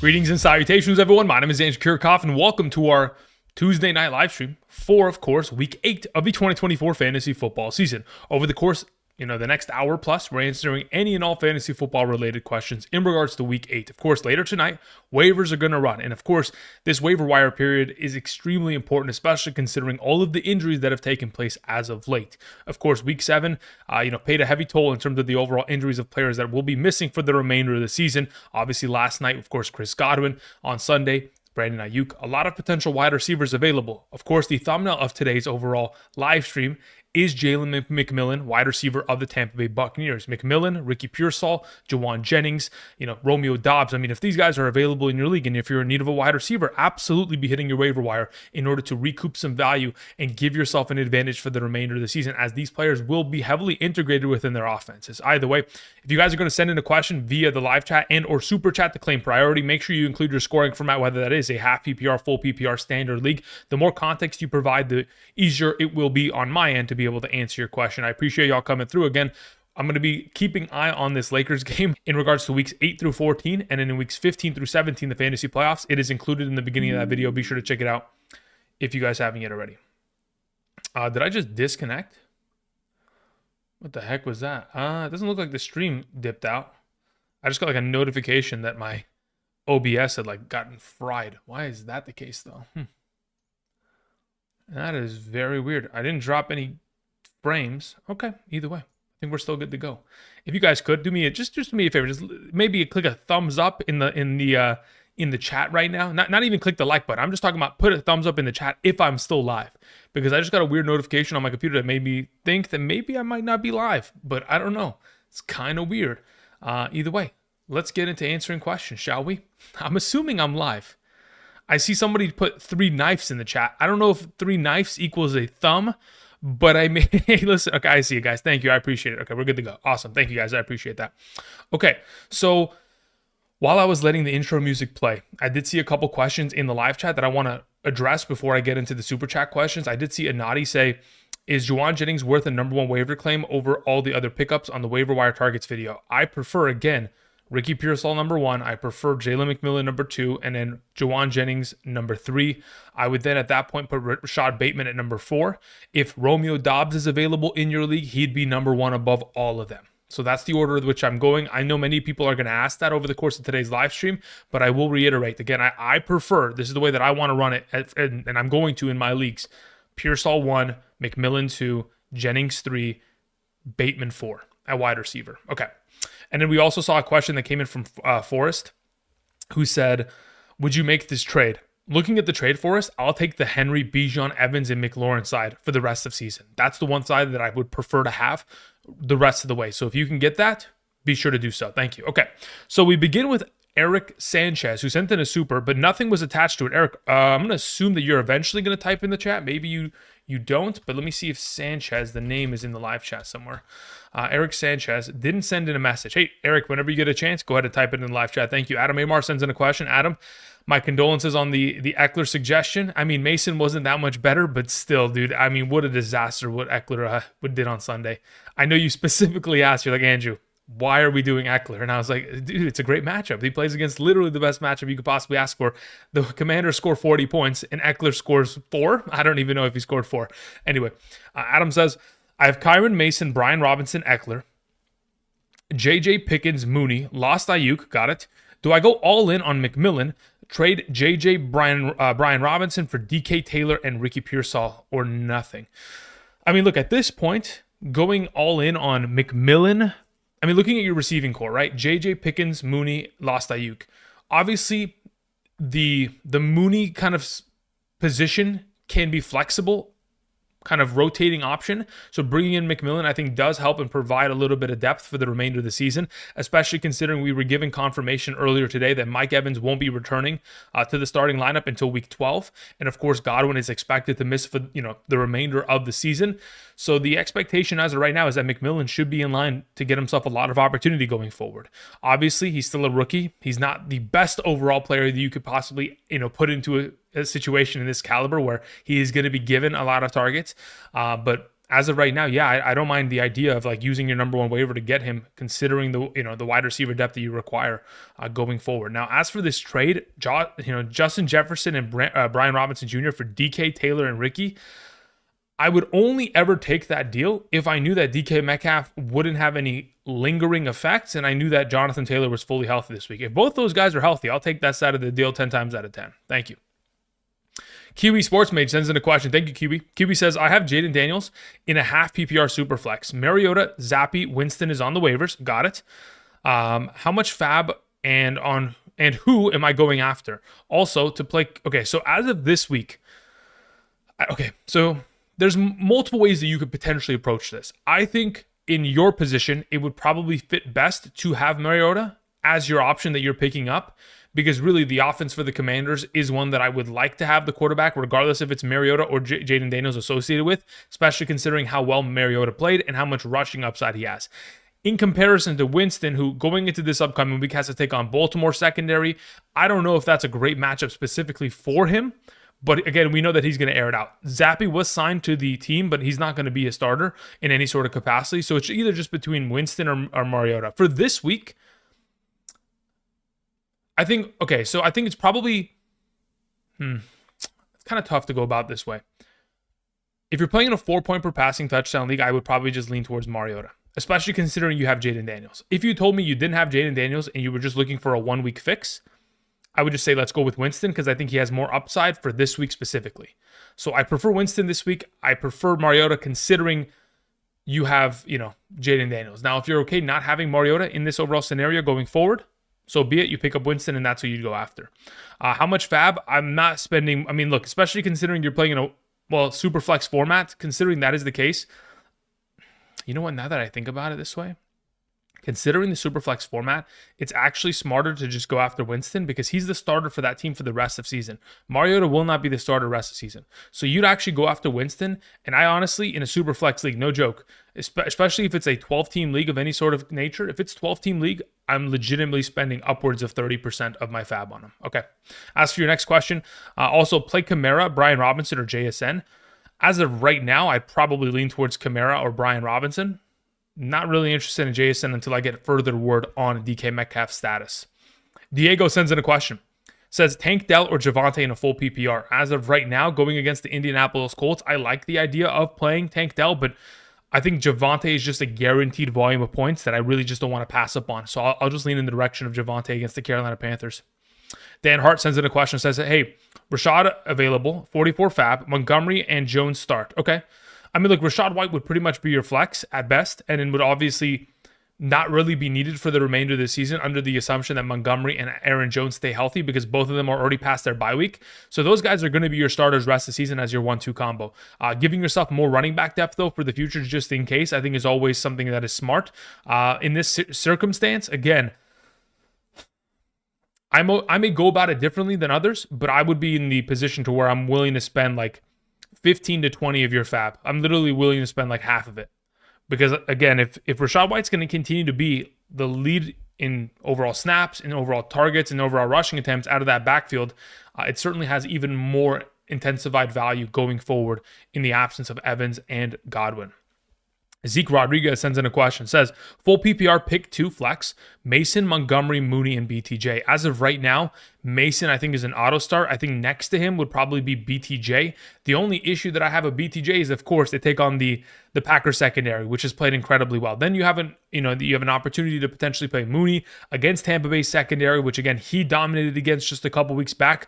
Greetings and salutations, everyone. My name is Andrew Kirchhoff, and welcome to our Tuesday night live stream for, of course, Week 8 of the 2024 fantasy football season. Over the course, the next hour plus, we're answering any and all fantasy football related questions in regards to Week 8. Of course, later tonight, waivers are going to run. And of course, this waiver wire period is extremely important, especially considering all of the injuries that have taken place as of late. Of course, Week 7, paid a heavy toll in terms of the overall injuries of players that will be missing for the remainder of the season. Obviously, last night, of course, Chris Godwin. On Sunday, Brandon Ayuk. A lot of potential wide receivers available. Of course, the thumbnail of today's overall live stream is Jalen McMillan, wide receiver of the Tampa Bay Buccaneers. McMillan, Ricky Pearsall, Juwan Jennings, Romeo Doubs. I mean, if these guys are available in your league and if you're in need of a wide receiver, absolutely be hitting your waiver wire in order to recoup some value and give yourself an advantage for the remainder of the season, as these players will be heavily integrated within their offenses. Either way, if you guys are going to send in a question via the live chat and or super chat to claim priority, make sure you include your scoring format, whether that is a half PPR, full PPR, standard league. The more context you provide, the easier it will be on my end to be able to answer your question. I appreciate y'all coming through. Again, I'm going to be keeping eye on this Lakers game in regards to weeks 8 through 14, and then in weeks 15 through 17, the fantasy playoffs. It is included in the beginning of that video. Be sure to check it out if you guys haven't yet already. Did I just disconnect? What the heck was that? It doesn't look like the stream dipped out. I just got like a notification that my OBS had gotten fried. Why is that the case though? That is very weird. I didn't drop any frames. Okay, either way, I think we're still good to go. If you guys could do me just do me a favor, just maybe click a thumbs up in the chat right now. Not even click the like button. I'm just talking about put a thumbs up in the chat if I'm still live, because I just got a weird notification on my computer that made me think that maybe I might not be live, but I don't know. It's kind of weird. Either way, let's get into answering questions, shall we? I'm assuming I'm live. I see somebody put 3 knives in the chat. I don't know if 3 knives equals a thumb, but I may, hey, listen, okay, I see you guys. Thank you. I appreciate it. Okay, we're good to go. Awesome. Thank you guys. I appreciate that. Okay, so while I was letting the intro music play, I did see a couple questions in the live chat that I want to address before I get into the super chat questions. I did see Anadi say, is Juwan Jennings worth a number 1 waiver claim over all the other pickups on the waiver wire targets video? I prefer, again, Ricky Pearsall number 1. I prefer Jalen McMillan number 2, and then Juwan Jennings number 3. I would then at that point put Rashad Bateman at number 4. If Romeo Doubs is available in your league, he'd be number 1 above all of them. So that's the order with which I'm going. I know many people are going to ask that over the course of today's live stream, but I will reiterate again, I prefer, this is the way that I want to run it, and I'm going to in my leagues: Pearsall 1, McMillan 2, Jennings 3, Bateman 4 at wide receiver. Okay. And then we also saw a question that came in from Forrest, who said, would you make this trade? Looking at the trade, Forrest, I'll take the Henry, Bijan, Evans, and McLaurin side for the rest of season. That's the one side that I would prefer to have the rest of the way. So if you can get that, be sure to do so. Thank you. Okay, so we begin with Eric Sanchez, who sent in a super, but nothing was attached to it. Eric, I'm going to assume that you're eventually going to type in the chat. Maybe you don't, but let me see if Sanchez, the name, is in the live chat somewhere. Eric Sanchez didn't send in a message. Hey, Eric, whenever you get a chance, go ahead and type it in the live chat. Thank you. Adam Amar sends in a question. Adam, my condolences on the Eckler suggestion. I mean, Mason wasn't that much better, but still, dude, I mean, what a disaster what Eckler did on Sunday. I know you specifically asked, you're like, Andrew, why are we doing Eckler? And I was like, dude, it's a great matchup. He plays against literally the best matchup you could possibly ask for. The Commanders score 40 points and Eckler scores 4. I don't even know if he scored 4. Anyway, Adam says, I have Kyron Mason, Brian Robinson, Eckler, JJ Pickens, Mooney, lost Ayuk, got it. Do I go all in on McMillan, trade JJ Brian Robinson for DK Taylor and Ricky Pearsall, or nothing? I mean, look, at this point, going all in on McMillan, I mean, looking at your receiving core, right? JJ Pickens, Mooney, lost Ayuk. Obviously, the Mooney kind of position can be flexible, kind of rotating option. So bringing in McMillan, I think, does help and provide a little bit of depth for the remainder of the season, especially considering we were given confirmation earlier today that Mike Evans won't be returning to the starting lineup until week 12. And of course, Godwin is expected to miss for the remainder of the season. So the expectation as of right now is that McMillan should be in line to get himself a lot of opportunity going forward. Obviously, he's still a rookie. He's not the best overall player that you could possibly put into a situation in this caliber where he is going to be given a lot of targets. But as of right now, yeah, I don't mind the idea of like using your number one waiver to get him, considering the wide receiver depth that you require going forward. Now, as for this trade, Justin Jefferson and Brian Robinson Jr. for DK, Taylor, and Ricky, I would only ever take that deal if I knew that DK Metcalf wouldn't have any lingering effects, and I knew that Jonathan Taylor was fully healthy this week. If both those guys are healthy, I'll take that side of the deal 10 times out of 10. Thank you. Kiwi Sports Mage sends in a question. Thank you, Kiwi. Kiwi says, I have Jaden Daniels in a half PPR super flex. Mariota, Zappy, Winston is on the waivers. Got it. How much fab and who am I going after? Also to play. Okay, so as of this week, so there's multiple ways that you could potentially approach this. I think in your position, it would probably fit best to have Mariota as your option that you're picking up, because really the offense for the Commanders is one that I would like to have the quarterback, regardless if it's Mariota or Jaden Daniels associated with, especially considering how well Mariota played and how much rushing upside he has. In comparison to Winston, who going into this upcoming week has to take on Baltimore secondary, I don't know if that's a great matchup specifically for him. But again, we know that he's going to air it out. Zappy was signed to the team, but he's not going to be a starter in any sort of capacity. So it's either just between Winston or Mariota. For this week, I think it's probably, it's kind of tough to go about this way. If you're playing in a 4-point per passing touchdown league, I would probably just lean towards Mariota, especially considering you have Jaden Daniels. If you told me you didn't have Jaden Daniels and you were just looking for a 1-week fix, I would just say let's go with Winston because I think he has more upside for this week specifically. So I prefer Winston this week. I prefer Mariota considering you have, Jaden Daniels. Now, if you're okay not having Mariota in this overall scenario going forward, so be it. You pick up Winston and that's who you go after. How much fab? I'm not spending. I mean, look, especially considering you're playing in a super flex format, considering that is the case. You know what? Now that I think about it this way, considering the Superflex format, it's actually smarter to just go after Winston because he's the starter for that team for the rest of season. Mariota will not be the starter rest of season. So you'd actually go after Winston. And I honestly, in a Superflex league, no joke, especially if it's a 12-team league of any sort of nature, if it's 12-team league, I'm legitimately spending upwards of 30% of my fab on him. Okay. As for your next question, also play Kamara, Brian Robinson, or JSN. As of right now, I'd probably lean towards Kamara or Brian Robinson. Not really interested in JSN until I get further word on DK Metcalf's status. Diego sends in a question. Says Tank Dell or Javonte in a full PPR. As of right now, going against the Indianapolis Colts, I like the idea of playing Tank Dell, but I think Javonte is just a guaranteed volume of points that I really just don't want to pass up on. So I'll just lean in the direction of Javonte against the Carolina Panthers. Dan Hart sends in a question. Says, hey, Rashad available, 44 fab, Montgomery and Jones start. Okay. I mean, look, Rachaad White would pretty much be your flex at best, and it would obviously not really be needed for the remainder of the season under the assumption that Montgomery and Aaron Jones stay healthy because both of them are already past their bye week. So those guys are going to be your starters rest of the season as your 1-2 combo. Giving yourself more running back depth, though, for the future just in case, I think is always something that is smart. In this circumstance, again, I may go about it differently than others, but I would be in the position to where I'm willing to spend like 15 to 20 of your fab. I'm literally willing to spend like half of it. Because again, if Rachaad White's going to continue to be the lead in overall snaps, in overall targets, and overall rushing attempts out of that backfield, it certainly has even more intensified value going forward in the absence of Evans and Godwin. Zeke Rodriguez sends in a question. Says, full PPR pick 2 flex, Mason, Montgomery, Mooney, and BTJ. As of right now, Mason, I think, is an auto start. I think next to him would probably be BTJ. The only issue that I have with BTJ is, of course, they take on the Packers secondary, which has played incredibly well. Then you have an opportunity to potentially play Mooney against Tampa Bay secondary, which again, he dominated against just a couple weeks back.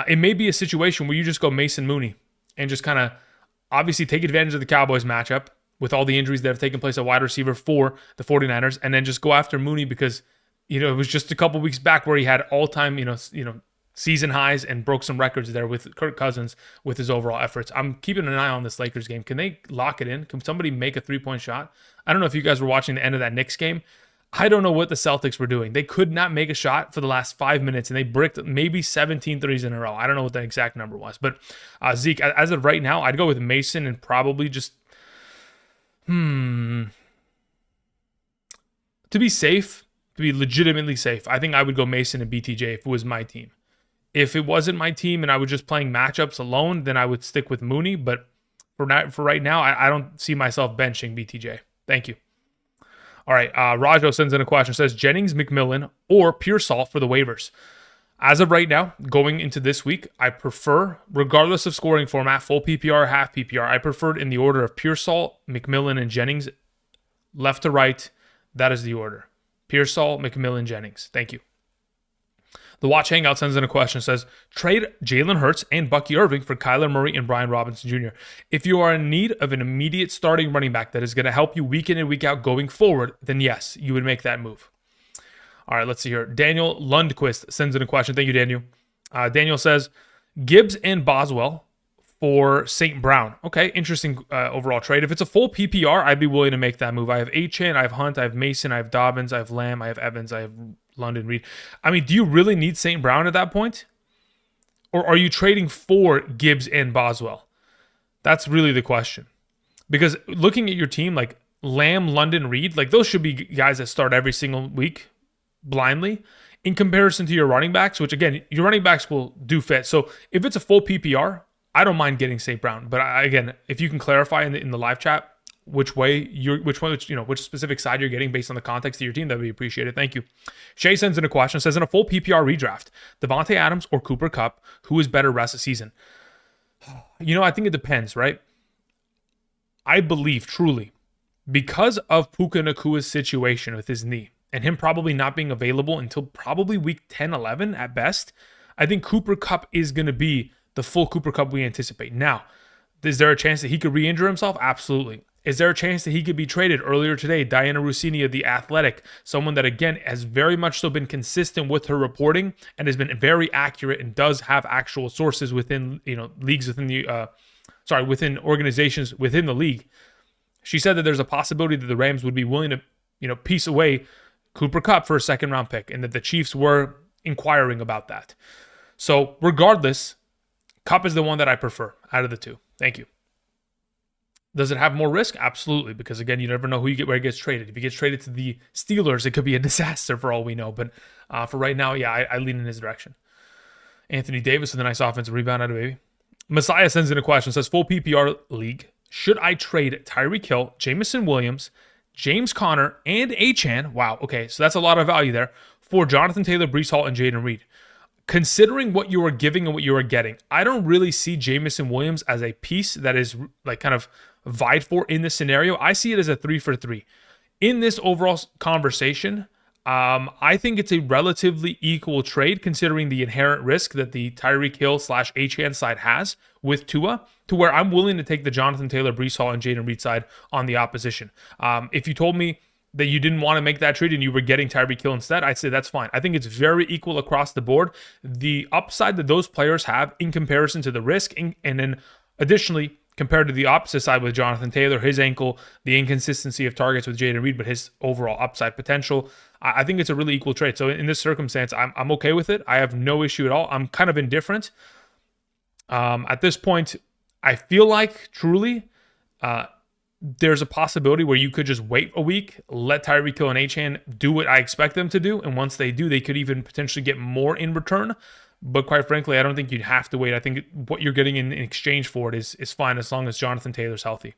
It may be a situation where you just go Mason Mooney and just kind of obviously take advantage of the Cowboys matchup with all the injuries that have taken place at wide receiver for the 49ers, and then just go after Mooney because, it was just a couple weeks back where he had all-time, season highs and broke some records there with Kirk Cousins with his overall efforts. I'm keeping an eye on this Lakers game. Can they lock it in? Can somebody make a 3-point shot? I don't know if you guys were watching the end of that Knicks game. I don't know what the Celtics were doing. They could not make a shot for the last 5 minutes, and they bricked maybe 17 threes in a row. I don't know what the exact number was. But Zeke, as of right now, I'd go with Mason and probably just to be safe, to be legitimately safe, I think I would go Mason and BTJ if it was my team. If it wasn't my team and I was just playing matchups alone, then I would stick with Mooney. But For right now, I don't see myself benching BTJ. Thank you. All right, Rajo sends in a question. Says Jennings, McMillan, or Pearsall for the waivers. As of right now, going into this week, I prefer, regardless of scoring format, full PPR, half PPR, I preferred in the order of Pearsall, McMillan, and Jennings, left to right. That is the order. Pearsall, McMillan, Jennings. Thank you. The Watch Hangout sends in a question. Says, trade Jalen Hurts and Bucky Irving for Kyler Murray and Brian Robinson Jr. If you are in need of an immediate starting running back that is going to help you week in and week out going forward, then yes, you would make that move. All right, let's see here. Daniel Lundquist sends in a question. Thank you, Daniel. Daniel says, Gibbs and Boswell for St. Brown. Okay, interesting overall trade. If it's a full PPR, I'd be willing to make that move. I have Achane, I have Hunt, I have Mason, I have Dobbins, I have Lamb, I have Evans, I have London Reed. I mean, do you really need St. Brown at that point? Or are you trading for Gibbs and Boswell? That's really the question. Because looking at your team, like Lamb, London Reed, like those should be guys that start every single week blindly in comparison to your running backs, which again, your running backs will do fit. So if it's a full PPR, I don't mind getting St. Brown. But again, if you can clarify in the live chat which specific side you're getting based on the context of your team, that would be appreciated. Thank you. Shay sends in a question, says in a full PPR redraft, Devontae Adams or Cooper Kupp, who is better rest of season? I think it depends, right? I believe truly, because of Puka Nakua's situation with his knee and him probably not being available until probably week 10, 11 at best, I think Cooper Kupp is going to be the full Cooper Kupp we anticipate. Now, is there a chance that he could re-injure himself? Absolutely. Is there a chance that he could be traded? Earlier today, Diana Rossini of The Athletic, someone that, again, has very much so been consistent with her reporting and has been very accurate and does have actual sources within, leagues within the, within organizations within the league. She said that there's a possibility that the Rams would be willing to, piece away Cooper Kupp for a second-round pick and that the Chiefs were inquiring about that. So regardless, Kupp is the one that I prefer out of the two. Thank you. Does it have more risk? Absolutely, because again, you never know where he gets traded. If he gets traded to the Steelers, it could be a disaster for all we know. But for right now, yeah, I lean in his direction. Anthony Davis with a nice offensive rebound out of baby. Messiah sends in a question, says, full PPR league, should I trade Tyreek Hill, Jamison Williams, James Conner, and Achane? Wow, okay, so that's a lot of value there, for Jonathan Taylor, Breece Hall, and Jaden Reed. Considering what you are giving and what you are getting, I don't really see Jamison Williams as a piece that is like kind of vied for in this scenario. I see it as a 3 for 3. In this overall conversation, I think it's a relatively equal trade considering the inherent risk that the Tyreek Hill / Achane side has with Tua, to where I'm willing to take the Jonathan Taylor, Breece Hall, and Jaden Reed side on the opposition. If you told me that you didn't want to make that trade and you were getting Tyreek Hill instead, I'd say that's fine. I think it's very equal across the board. The upside that those players have in comparison to the risk, and then additionally, compared to the opposite side with Jonathan Taylor, his ankle, the inconsistency of targets with Jaden Reed, but his overall upside potential, I think it's a really equal trade. So in this circumstance, I'm okay with it. I have no issue at all. I'm kind of indifferent. At this point, I feel like truly there's a possibility where you could just wait a week, let Tyreek Hill and Achane do what I expect them to do, and once they do, they could even potentially get more in return. But quite frankly, I don't think you'd have to wait. I think what you're getting in exchange for it is fine as long as Jonathan Taylor's healthy.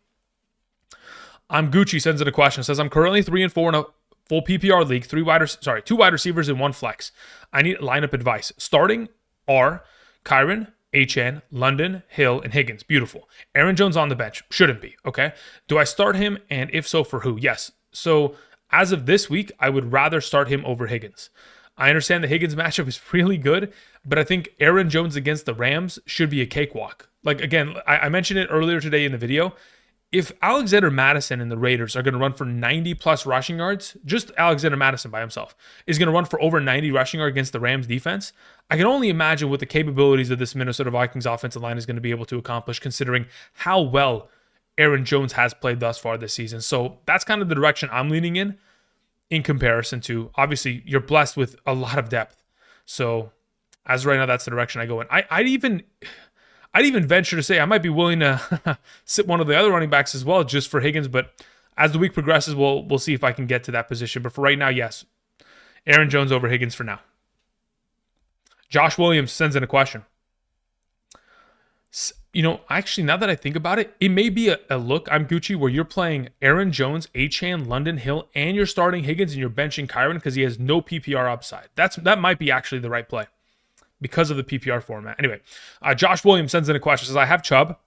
I'm Gucci sends in a question. Says, I'm currently 3-4 in a full PPR league, 2 wide receivers and 1 flex. I need lineup advice. Starting are Kyron, Achane, London, Hill, and Higgins. Beautiful. Aaron Jones on the bench. Shouldn't be, okay? Do I start him, and if so, for who? Yes. So as of this week, I would rather start him over Higgins. I understand the Higgins matchup is really good, but I think Aaron Jones against the Rams should be a cakewalk. Like, again, I mentioned it earlier today in the video. If Alexander Mattison and the Raiders are going to run for 90-plus rushing yards, just Alexander Mattison by himself is going to run for over 90 rushing yards against the Rams defense, I can only imagine what the capabilities of this Minnesota Vikings offensive line is going to be able to accomplish, considering how well Aaron Jones has played thus far this season. So that's kind of the direction I'm leaning in comparison to, obviously, you're blessed with a lot of depth. So as of right now, that's the direction I go in. I'd even venture to say I might be willing to sit one of the other running backs as well, just for Higgins. But as the week progresses, we'll see if I can get to that position. But for right now, yes, Aaron Jones over Higgins for now. Josh Williams sends in a question. Actually, now that I think about it, it may be a look. I'm Gucci where you're playing Aaron Jones, Achane, London Hill, and you're starting Higgins and you're benching Kyron because he has no PPR upside. That might be actually the right play because of the PPR format. Anyway, Josh Williams sends in a question. Says, I have Chubb,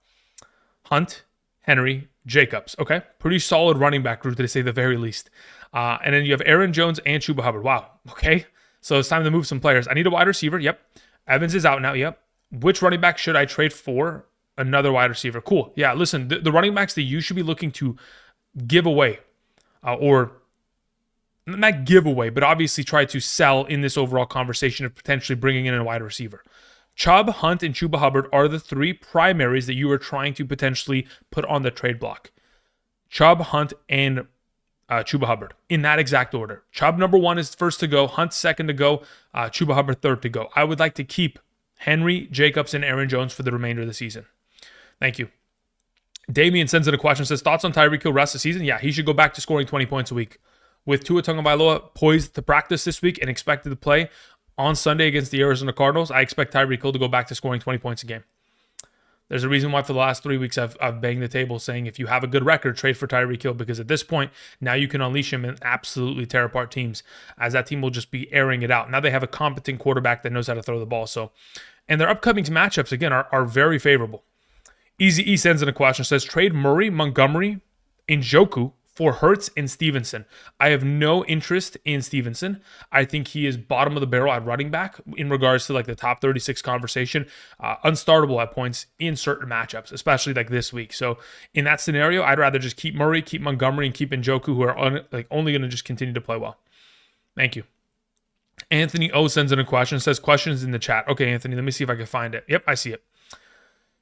Hunt, Henry, Jacobs. Okay, pretty solid running back group to say the very least. And then you have Aaron Jones and Chuba Hubbard. Wow. Okay, so it's time to move some players. I need a wide receiver. Yep. Evans is out now. Yep. Which running back should I trade for? Another wide receiver. Cool. Yeah, listen, the running backs that you should be looking to give away, or not give away, but obviously try to sell in this overall conversation of potentially bringing in a wide receiver. Chubb, Hunt, and Chuba Hubbard are the three primaries that you are trying to potentially put on the trade block. Chubb, Hunt, and Chuba Hubbard in that exact order. Chubb number 1 is first to go. Hunt second to go. Chuba Hubbard third to go. I would like to keep Henry, Jacobs, and Aaron Jones for the remainder of the season. Thank you. Damien sends in a question, says, thoughts on Tyreek Hill rest of the season? Yeah, he should go back to scoring 20 points a week. With Tua Tagovailoa poised to practice this week and expected to play on Sunday against the Arizona Cardinals, I expect Tyreek Hill to go back to scoring 20 points a game. There's a reason why for the last 3 weeks I've banged the table saying if you have a good record, trade for Tyreek Hill, because at this point, now you can unleash him and absolutely tear apart teams, as that team will just be airing it out. Now they have a competent quarterback that knows how to throw the ball. And their upcoming matchups, again, are very favorable. Easy E sends in a question, says, trade Murray, Montgomery, Njoku for Hurts and Stevenson. I have no interest in Stevenson. I think he is bottom of the barrel at running back in regards to like the top 36 conversation. Unstartable at points in certain matchups, especially like this week. So in that scenario, I'd rather just keep Murray, keep Montgomery, and keep Njoku, who are only going to just continue to play well. Thank you. Anthony O sends in a question, says, questions in the chat. Okay, Anthony, let me see if I can find it. Yep, I see it.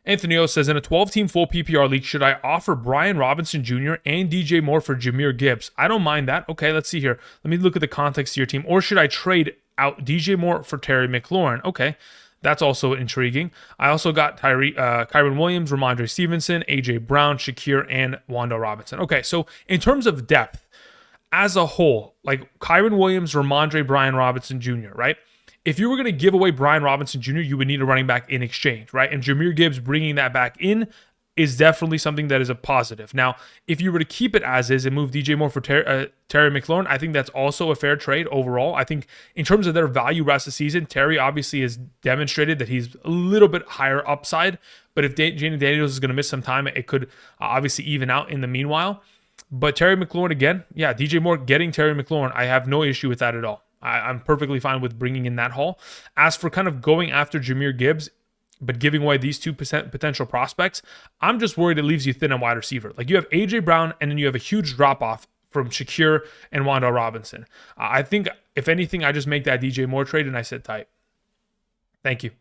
Anthony O says, in a 12-team full PPR league, should I offer Brian Robinson Jr. and DJ Moore for Jahmyr Gibbs? I don't mind that. Okay, let's see here. Let me look at the context of your team. Or should I trade out DJ Moore for Terry McLaurin? Okay, that's also intriguing. I also got Kyron Williams, Ramondre Stevenson, AJ Brown, Shakir, and Wando Robinson. Okay, so in terms of depth, as a whole, like Kyron Williams, Ramondre, Brian Robinson Jr., right? If you were going to give away Brian Robinson Jr., you would need a running back in exchange, right? And Jahmyr Gibbs bringing that back in is definitely something that is a positive. Now, if you were to keep it as is and move DJ Moore for Terry McLaurin, I think that's also a fair trade overall. I think in terms of their value rest of the season, Terry obviously has demonstrated that he's a little bit higher upside. But if Jayden Daniels is going to miss some time, it could obviously even out in the meanwhile. But Terry McLaurin again, yeah, DJ Moore getting Terry McLaurin, I have no issue with that at all. I'm perfectly fine with bringing in that haul. As for kind of going after Jahmyr Gibbs, but giving away these two potential prospects, I'm just worried it leaves you thin on wide receiver. Like you have AJ Brown, and then you have a huge drop-off from Shakir and Wando Robinson. I think, if anything, I just make that DJ Moore trade and I sit tight. Thank you.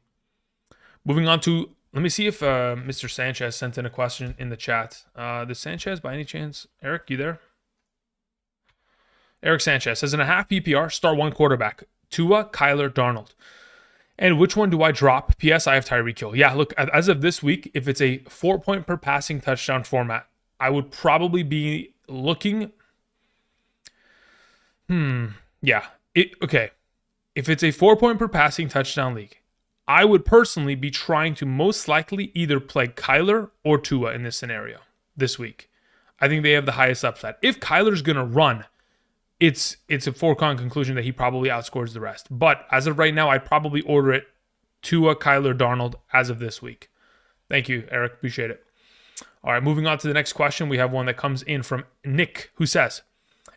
Moving on to, let me see if Mr. Sanchez sent in a question in the chat. Does Sanchez, by any chance? Eric, you there? Eric Sanchez says, in a half PPR, start one quarterback, Tua, Kyler, Darnold. And which one do I drop? P.S. I have Tyreek Hill. Yeah, look, as of this week, if it's a 4-point per passing touchdown format, I would probably be looking. Yeah. Okay. If it's a 4-point per passing touchdown league, I would personally be trying to most likely either play Kyler or Tua in this scenario this week. I think they have the highest upside. If Kyler's going to run, it's a foregone conclusion that he probably outscores the rest. But as of right now, I'd probably order it Tua, Kyler, Darnold as of this week. Thank you, Eric. Appreciate it. All right, moving on to the next question. We have one that comes in from Nick, who says,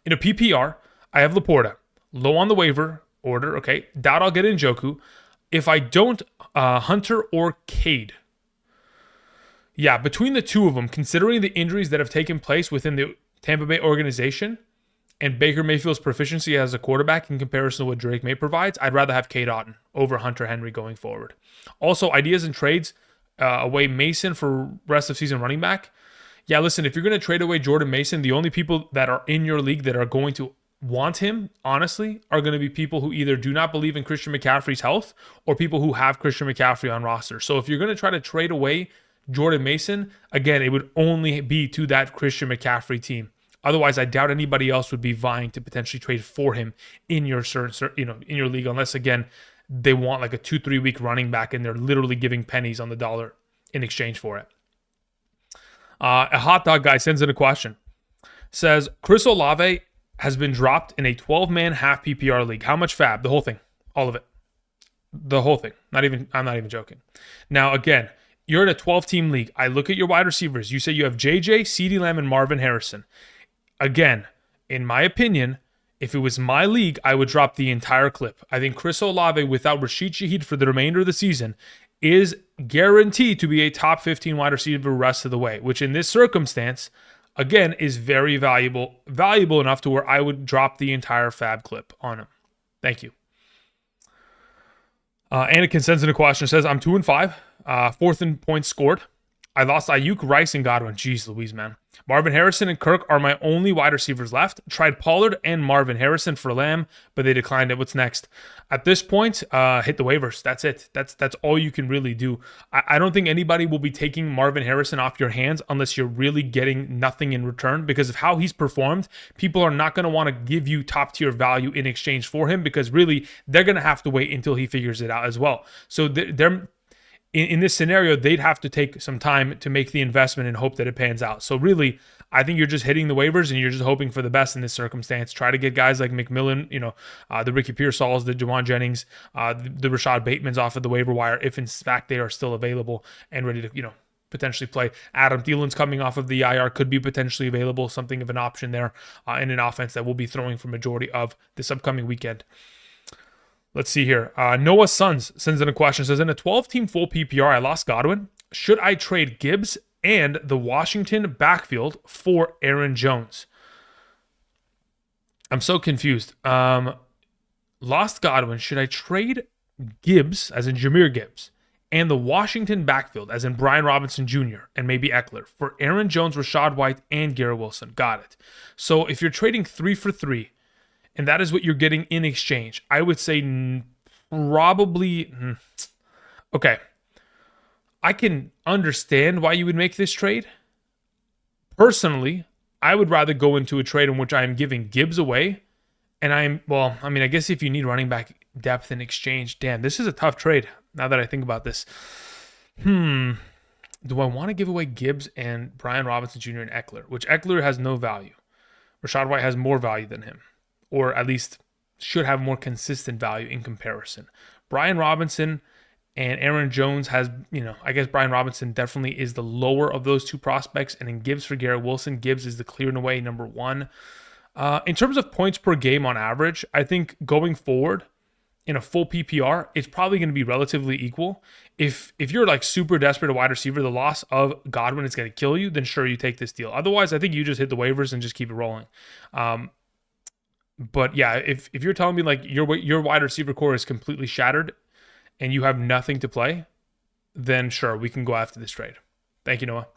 in a PPR, I have Laporta. Low on the waiver order. Okay, doubt I'll get Njoku. If I don't, Hunter or Cade. Yeah, between the two of them, considering the injuries that have taken place within the Tampa Bay organization, and Baker Mayfield's proficiency as a quarterback in comparison to what Drake May provides, I'd rather have Cade Otton over Hunter Henry going forward. Also, ideas and trades away Mason for rest of season running back. Yeah, listen, if you're going to trade away Jordan Mason, the only people that are in your league that are going to want him, honestly, are going to be people who either do not believe in Christian McCaffrey's health or people who have Christian McCaffrey on roster. So if you're going to try to trade away Jordan Mason, again, it would only be to that Christian McCaffrey team. Otherwise, I doubt anybody else would be vying to potentially trade for him in your in your league, unless again they want like a 2-3 week running back and they're literally giving pennies on the dollar in exchange for it. A hot dog guy sends in a question. Says, Chris Olave has been dropped in a 12-man half PPR league. How much fab? The whole thing. All of it. The whole thing. I'm not even joking. Now, again, you're in a 12-team league. I look at your wide receivers. You say you have JJ, CeeDee Lamb, and Marvin Harrison. Again, in my opinion, if it was my league, I would drop the entire clip. I think Chris Olave, without Rashid Shaheed for the remainder of the season, is guaranteed to be a top 15 wide receiver the rest of the way, which in this circumstance, again, is very valuable enough to where I would drop the entire fab clip on him. Thank you. Anakin sends in a question, says, I'm 2-5, fourth in points scored. I lost Ayuk, Rice, and Godwin. Jeez Louise, man. Marvin Harrison and Kirk are my only wide receivers left. Tried Pollard and Marvin Harrison for Lamb, but they declined it. What's next? At this point, hit the waivers. That's it. That's all you can really do. I don't think anybody will be taking Marvin Harrison off your hands unless you're really getting nothing in return, because of how he's performed. People are not going to want to give you top tier value in exchange for him, because really they're going to have to wait until he figures it out as well. So they're in this scenario, they'd have to take some time to make the investment and hope that it pans out. So really, I think you're just hitting the waivers and you're just hoping for the best in this circumstance. Try to get guys like McMillan, the Ricky Pearsalls, the Jawan Jennings, the Rashad Batemans off of the waiver wire, if in fact they are still available and ready to, potentially play. Adam Thielen's coming off of the IR, could be potentially available, something of an option there in an offense that will be throwing for majority of this upcoming weekend. Let's see here. Noah Sons sends in a question. Says, in a 12-team full PPR, I lost Godwin. Should I trade Gibbs and the Washington backfield for Aaron Jones? I'm so confused. Lost Godwin. Should I trade Gibbs, as in Jahmyr Gibbs, and the Washington backfield, as in Brian Robinson Jr. and maybe Eckler, for Aaron Jones, Rachaad White, and Garrett Wilson? Got it. So if you're trading 3 for 3, and that is what you're getting in exchange, I would say probably, okay. I can understand why you would make this trade. Personally, I would rather go into a trade in which I am giving Gibbs away. And I guess if you need running back depth in exchange, damn, this is a tough trade now that I think about this. Do I want to give away Gibbs and Brian Robinson Jr. and Eckler, which Eckler has no value? Rachaad White has more value than him, or at least should have more consistent value in comparison. Brian Robinson and Aaron Jones has, I guess Brian Robinson definitely is the lower of those two prospects. And then Gibbs for Garrett Wilson. Gibbs is the clear and away number one. In terms of points per game on average, I think going forward in a full PPR, it's probably going to be relatively equal. If you're like super desperate at wide receiver, the loss of Godwin is going to kill you, then sure, you take this deal. Otherwise, I think you just hit the waivers and just keep it rolling. But yeah, if you're telling me like your wide receiver core is completely shattered and you have nothing to play, then sure, we can go after this trade. Thank you, Noah.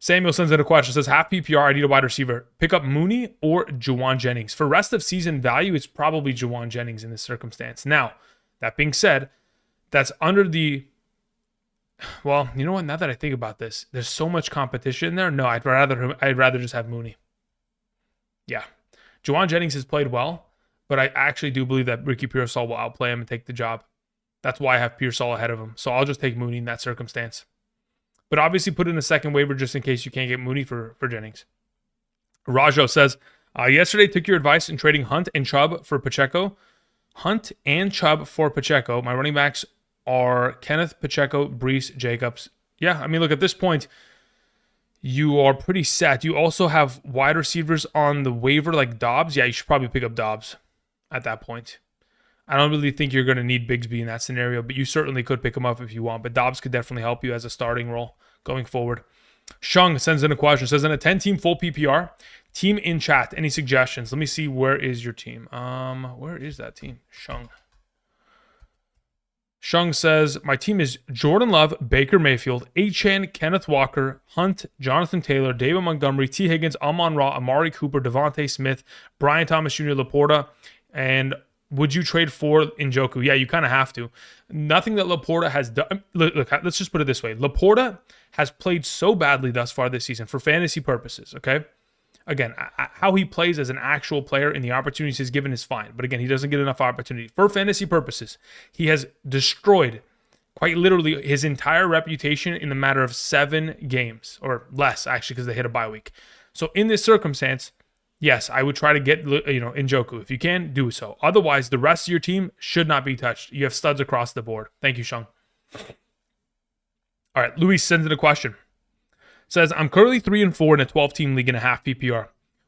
Samuel sends in a question. Says, half PPR, I need a wide receiver. Pick up Mooney or Jawan Jennings. For rest of season value, it's probably Jawan Jennings in this circumstance. Now, that being said, that's under the... Well, you know what? Now that I think about this, there's so much competition there. No, I'd rather just have Mooney. Yeah. Jawan Jennings has played well, but I actually do believe that Ricky Pearsall will outplay him and take the job. That's why I have Pearsall ahead of him. So I'll just take Mooney in that circumstance. But obviously put in a second waiver just in case you can't get Mooney for Jennings. Rajo says, yesterday took your advice in trading Hunt and Chubb for Pacheco. Hunt and Chubb for Pacheco. My running backs are Kenneth, Pacheco, Brees, Jacobs. Yeah, I mean, look, at this point, you are pretty set. You also have wide receivers on the waiver like Dobbs. Yeah, you should probably pick up Dobbs at that point. I don't really think you're going to need Bigsby in that scenario, but you certainly could pick him up if you want. But Dobbs could definitely help you as a starting role going forward. Shung sends in a question. Says, in a 10-team full PPR, team in chat, any suggestions? Let me see, where is your team? Where is that team? Shung says, my team is Jordan Love, Baker Mayfield, Achane, Kenneth Walker, Hunt, Jonathan Taylor, David Montgomery, T. Higgins, Amon-Ra, Amari Cooper, Devontae Smith, Brian Thomas Jr., Laporta, and would you trade for Njoku? Yeah, you kind of have to. Nothing that Laporta has done. Look, let's just put it this way. Laporta has played so badly thus far this season for fantasy purposes, okay? Again, how he plays as an actual player and the opportunities he's given is fine. But again, he doesn't get enough opportunity. For fantasy purposes, he has destroyed Quite literally, his entire reputation in the matter of 7 games, or less, actually, because they hit a bye week. So in this circumstance, yes, I would try to get, Njoku. If you can, do so. Otherwise, the rest of your team should not be touched. You have studs across the board. Thank you, Shung. All right, Luis sends in a question. Says, I'm currently 3-4 in a 12-team league and a half PPR.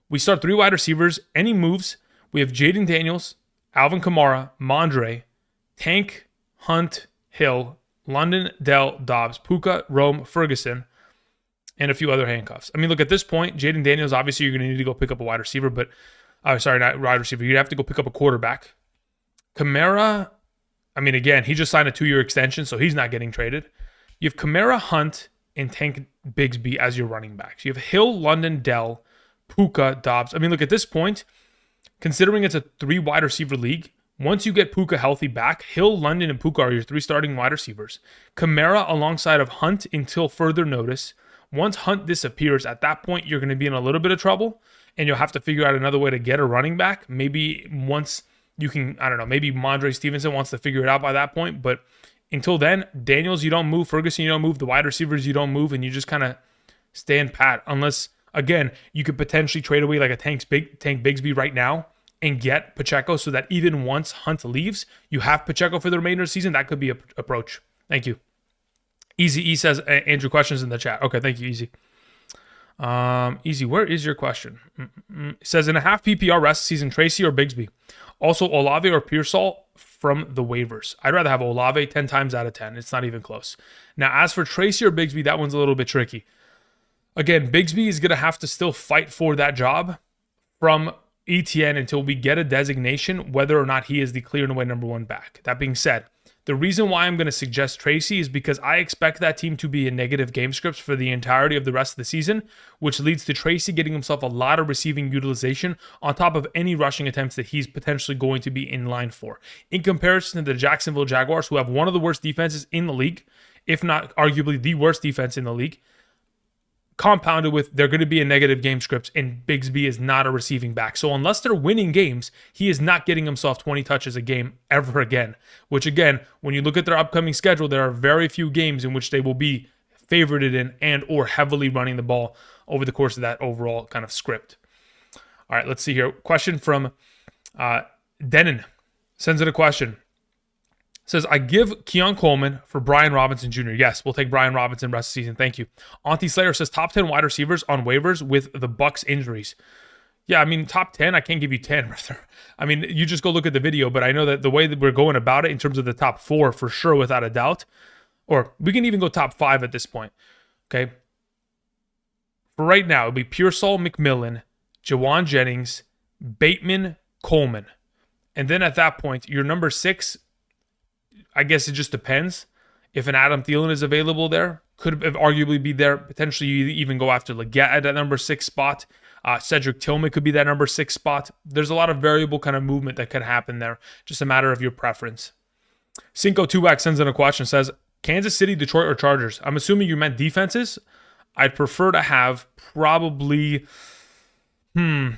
We start 3 wide receivers. Any moves? We have Jaden Daniels, Alvin Kamara, Mondre, Tank, Hunt, Hill, London, Dell, Dobbs, Puka, Rome, Ferguson, and a few other handcuffs. I mean, look, at this point, Jaden Daniels, obviously you're going to need to go pick up a wide receiver, but, not wide receiver. You'd have to go pick up a quarterback. Kamara, I mean, again, he just signed a 2-year extension, so he's not getting traded. You have Kamara, Hunt, and Tank Bigsby as your running backs. You have Hill, London, Dell, Puka, Dobbs. I mean, look, at this point, considering it's a 3 wide receiver league, once you get Puka healthy back, Hill, London, and Puka are your 3 starting wide receivers. Kamara alongside of Hunt until further notice. Once Hunt disappears, at that point, you're going to be in a little bit of trouble, and you'll have to figure out another way to get a running back. Maybe once you can, I don't know, maybe Mondre Stevenson wants to figure it out by that point, but until then, Daniels, you don't move. Ferguson, you don't move. The wide receivers, you don't move, and you just kind of stand pat. Unless, again, you could potentially trade away like a Tank Bigsby right now and get Pacheco so that even once Hunt leaves, you have Pacheco for the remainder of the season. That could be an approach. Thank you. Easy E says, Andrew, questions in the chat. Okay, thank you, Easy. Easy, where is your question? It says, in a half PPR rest season, Tracy or Bigsby? Also, Olave or Pearsall from the waivers. I'd rather have Olave 10 times out of 10. It's not even close. Now, as for Tracy or Bigsby, that one's a little bit tricky. Again, Bigsby is going to have to still fight for that job from ETN until we get a designation, whether or not he is the clear and away number 1 back. That being said, the reason why I'm going to suggest Tracy is because I expect that team to be in negative game scripts for the entirety of the rest of the season, which leads to Tracy getting himself a lot of receiving utilization on top of any rushing attempts that he's potentially going to be in line for. In comparison to the Jacksonville Jaguars, who have one of the worst defenses in the league, if not arguably the worst defense in the league, compounded with they're going to be in negative game scripts, and Bigsby is not a receiving back. So unless they're winning games, he is not getting himself 20 touches a game ever again, which again, when you look at their upcoming schedule, there are very few games in which they will be favorited in and or heavily running the ball over the course of that overall kind of script. All right, let's see here. Question from Denon. Sends in a question. Says, I give Keon Coleman for Brian Robinson Jr. Yes, we'll take Brian Robinson rest of the season. Thank you. Auntie Slayer says, top 10 wide receivers on waivers with the Bucks injuries. Yeah, I mean, top 10, I can't give you 10, brother. I mean, you just go look at the video, but I know that the way that we're going about it in terms of the top 4, for sure, without a doubt, or we can even go top 5 at this point, okay? For right now, it'll be Pearsall, McMillan, Jawan Jennings, Bateman, Coleman. And then at that point, your number 6, I guess it just depends. If an Adam Thielen is available there, could arguably be there. Potentially, you even go after Leggett at that number 6 spot. Cedric Tillman could be that number 6 spot. There's a lot of variable kind of movement that could happen there. Just a matter of your preference. Cinco 2X sends in a question, says, Kansas City, Detroit, or Chargers? I'm assuming you meant defenses. I'd prefer to have probably... I'd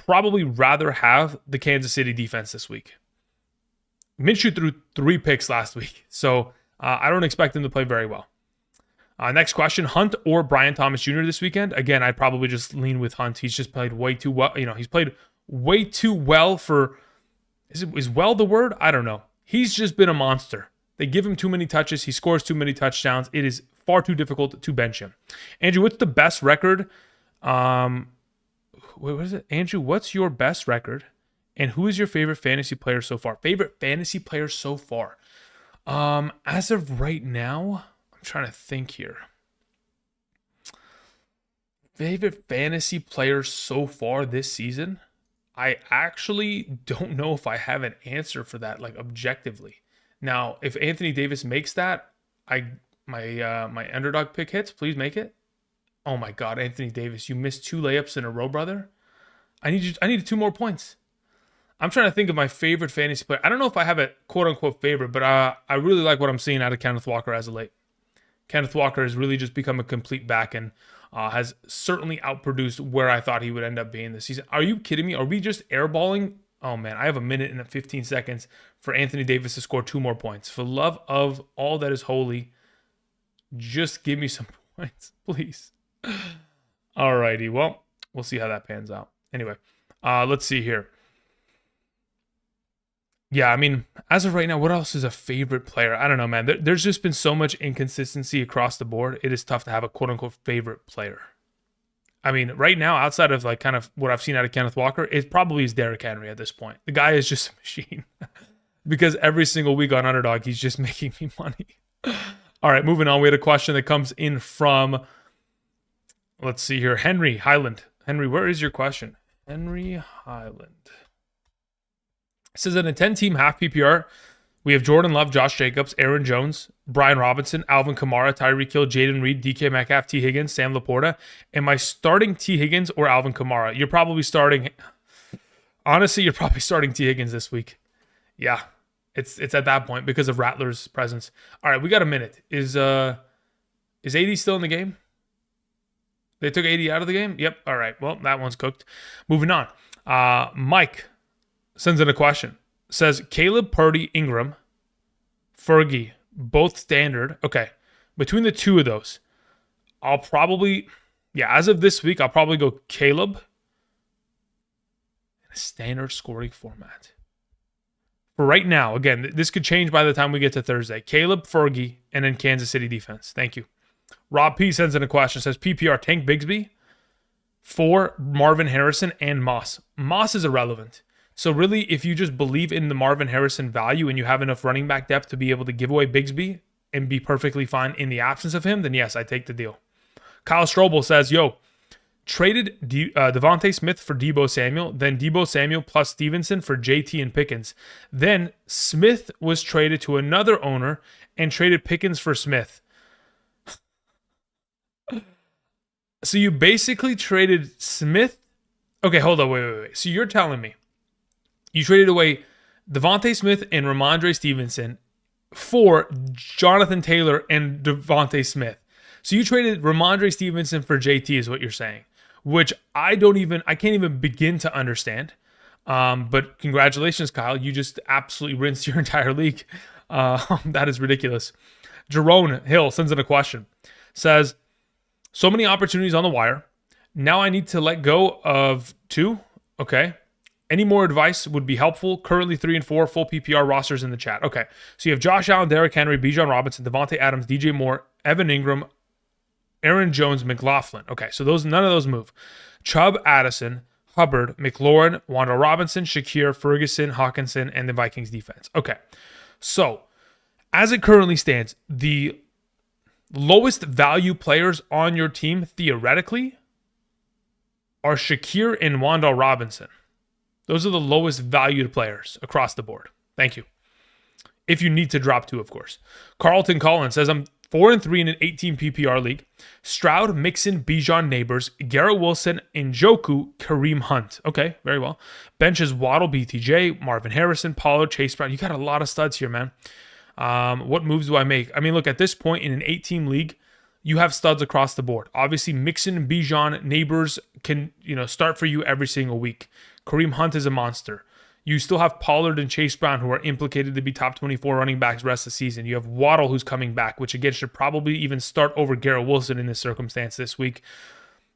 probably rather have the Kansas City defense this week. Minshew threw 3 picks last week, so I don't expect him to play very well. Next question, Hunt or Brian Thomas Jr. this weekend? Again, I'd probably just lean with Hunt. He's just played way too well. He's played way too well for... Is well the word? I don't know. He's just been a monster. They give him too many touches. He scores too many touchdowns. It is far too difficult to bench him. Andrew, what's the best record? What is it? Andrew, what's your best record? And who is your favorite fantasy player so far? Favorite fantasy player so far? As of right now, I'm trying to think here. Favorite fantasy player so far this season? I actually don't know if I have an answer for that, like objectively. Now, if Anthony Davis makes that, my underdog pick hits, please make it. Oh my God, Anthony Davis, you missed 2 layups in a row, brother. I needed 2 more points. I'm trying to think of my favorite fantasy player. I don't know if I have a quote-unquote favorite, but I really like what I'm seeing out of Kenneth Walker as of late. Kenneth Walker has really just become a complete back and has certainly outproduced where I thought he would end up being this season. Are you kidding me? Are we just airballing Oh man, I have a minute and 15 seconds for Anthony Davis to score 2 more points. For the love of all that is holy, just give me some points, please. Alrighty, well, we'll see how that pans out. Anyway, let's see here. Yeah, I mean, as of right now, what else is a favorite player? I don't know, man. There's just been so much inconsistency across the board. It is tough to have a quote-unquote favorite player. I mean, right now, outside of like kind of what I've seen out of Kenneth Walker, it probably is Derrick Henry at this point. The guy is just a machine. Because every single week on Underdog, he's just making me money. All right, moving on. We had a question that comes in from, let's see here, Henry Highland. Henry, where is your question? Henry Highland. It says in a 10-team half PPR, we have Jordan Love, Josh Jacobs, Aaron Jones, Brian Robinson, Alvin Kamara, Tyreek Hill, Jaden Reed, DK Metcalf, T. Higgins, Sam Laporta. Am I starting T. Higgins or Alvin Kamara? You're probably starting... Honestly, you're probably starting T. Higgins this week. Yeah, it's at that point because of Rattler's presence. All right, we got a minute. Is AD still in the game? They took AD out of the game? Yep. All right, well, that one's cooked. Moving on. Mike sends in a question. Says Caleb, Purdy, Ingram, Fergie, both standard. Okay. Between the two of those, I'll probably, as of this week, I'll probably go Caleb in a standard scoring format. For right now, again, this could change by the time we get to Thursday. Caleb, Fergie, and then Kansas City defense. Thank you. Rob P sends in a question. Says PPR Tank Bigsby for Marvin Harrison and Moss. Moss is irrelevant. So really, if you just believe in the Marvin Harrison value and you have enough running back depth to be able to give away Bigsby and be perfectly fine in the absence of him, then yes, I take the deal. Kyle Strobel says, traded Devontae Smith for Deebo Samuel, then Deebo Samuel plus Stevenson for JT and Pickens. Then Smith was traded to another owner and traded Pickens for Smith. So you basically traded Smith. Okay, hold on, wait. So you're telling me you traded away Devontae Smith and Ramondre Stevenson for Jonathan Taylor and Devontae Smith. So you traded Ramondre Stevenson for JT is what you're saying, which I can't even begin to understand. But congratulations, Kyle. You just absolutely rinsed your entire league. That is ridiculous. Jerome Hill sends in a question. Says, so many opportunities on the wire. Now I need to let go of 2. Okay. Any more advice would be helpful. Currently 3 and 4 full PPR rosters in the chat. Okay, so you have Josh Allen, Derrick Henry, Bijan Robinson, Devontae Adams, DJ Moore, Evan Ingram, Aaron Jones, McLaughlin. Okay, so none of those move. Chubb, Addison, Hubbard, McLaurin, Wanda Robinson, Shakir, Ferguson, Hawkinson, and the Vikings defense. Okay, so as it currently stands, the lowest value players on your team theoretically are Shakir and Wanda Robinson. Those are the lowest valued players across the board. Thank you. If you need to drop 2, of course. Carlton Collins says, I'm 4-3 in an 18 PPR league. Stroud, Mixon, Bijan, Neighbors, Garrett Wilson, Njoku, Kareem Hunt. Okay, very well. Benches Waddle, BTJ, Marvin Harrison, Pollard, Chase Brown. You got a lot of studs here, man. What moves do I make? I mean, look, at this point in an 8-team league, you have studs across the board. Obviously, Mixon, Bijan, Neighbors can start for you every single week. Kareem Hunt is a monster. You still have Pollard and Chase Brown, who are implicated to be top 24 running backs rest of the season. You have Waddle, who's coming back, which again should probably even start over Garrett Wilson in this circumstance this week.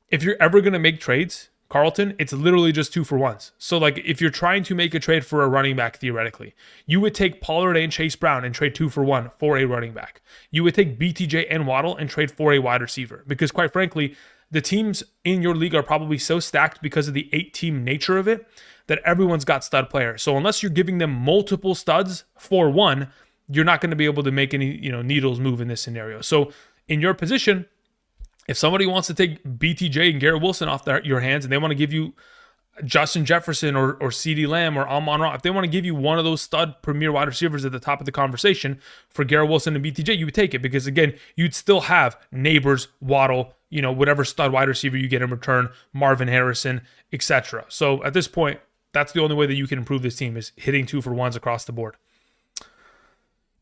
If you're ever going to make trades, Carlton, it's literally just 2-for-1s. So like if you're trying to make a trade for a running back theoretically, you would take Pollard and Chase Brown and trade 2-for-1 for a running back. You would take BTJ and Waddle and trade for a wide receiver. Because quite frankly, the teams in your league are probably so stacked because of the 8-team nature of it that everyone's got stud players. So unless you're giving them multiple studs for one, you're not going to be able to make any needles move in this scenario. So in your position, if somebody wants to take BTJ and Garrett Wilson off your hands and they want to give you Justin Jefferson or CeeDee Lamb or Amon-Ra, if they want to give you one of those stud premier wide receivers at the top of the conversation for Garrett Wilson and BTJ, you would take it because, again, you'd still have Neighbors, Waddle, whatever stud wide receiver you get in return, Marvin Harrison, etc. So at this point, that's the only way that you can improve this team is hitting 2-for-1s across the board.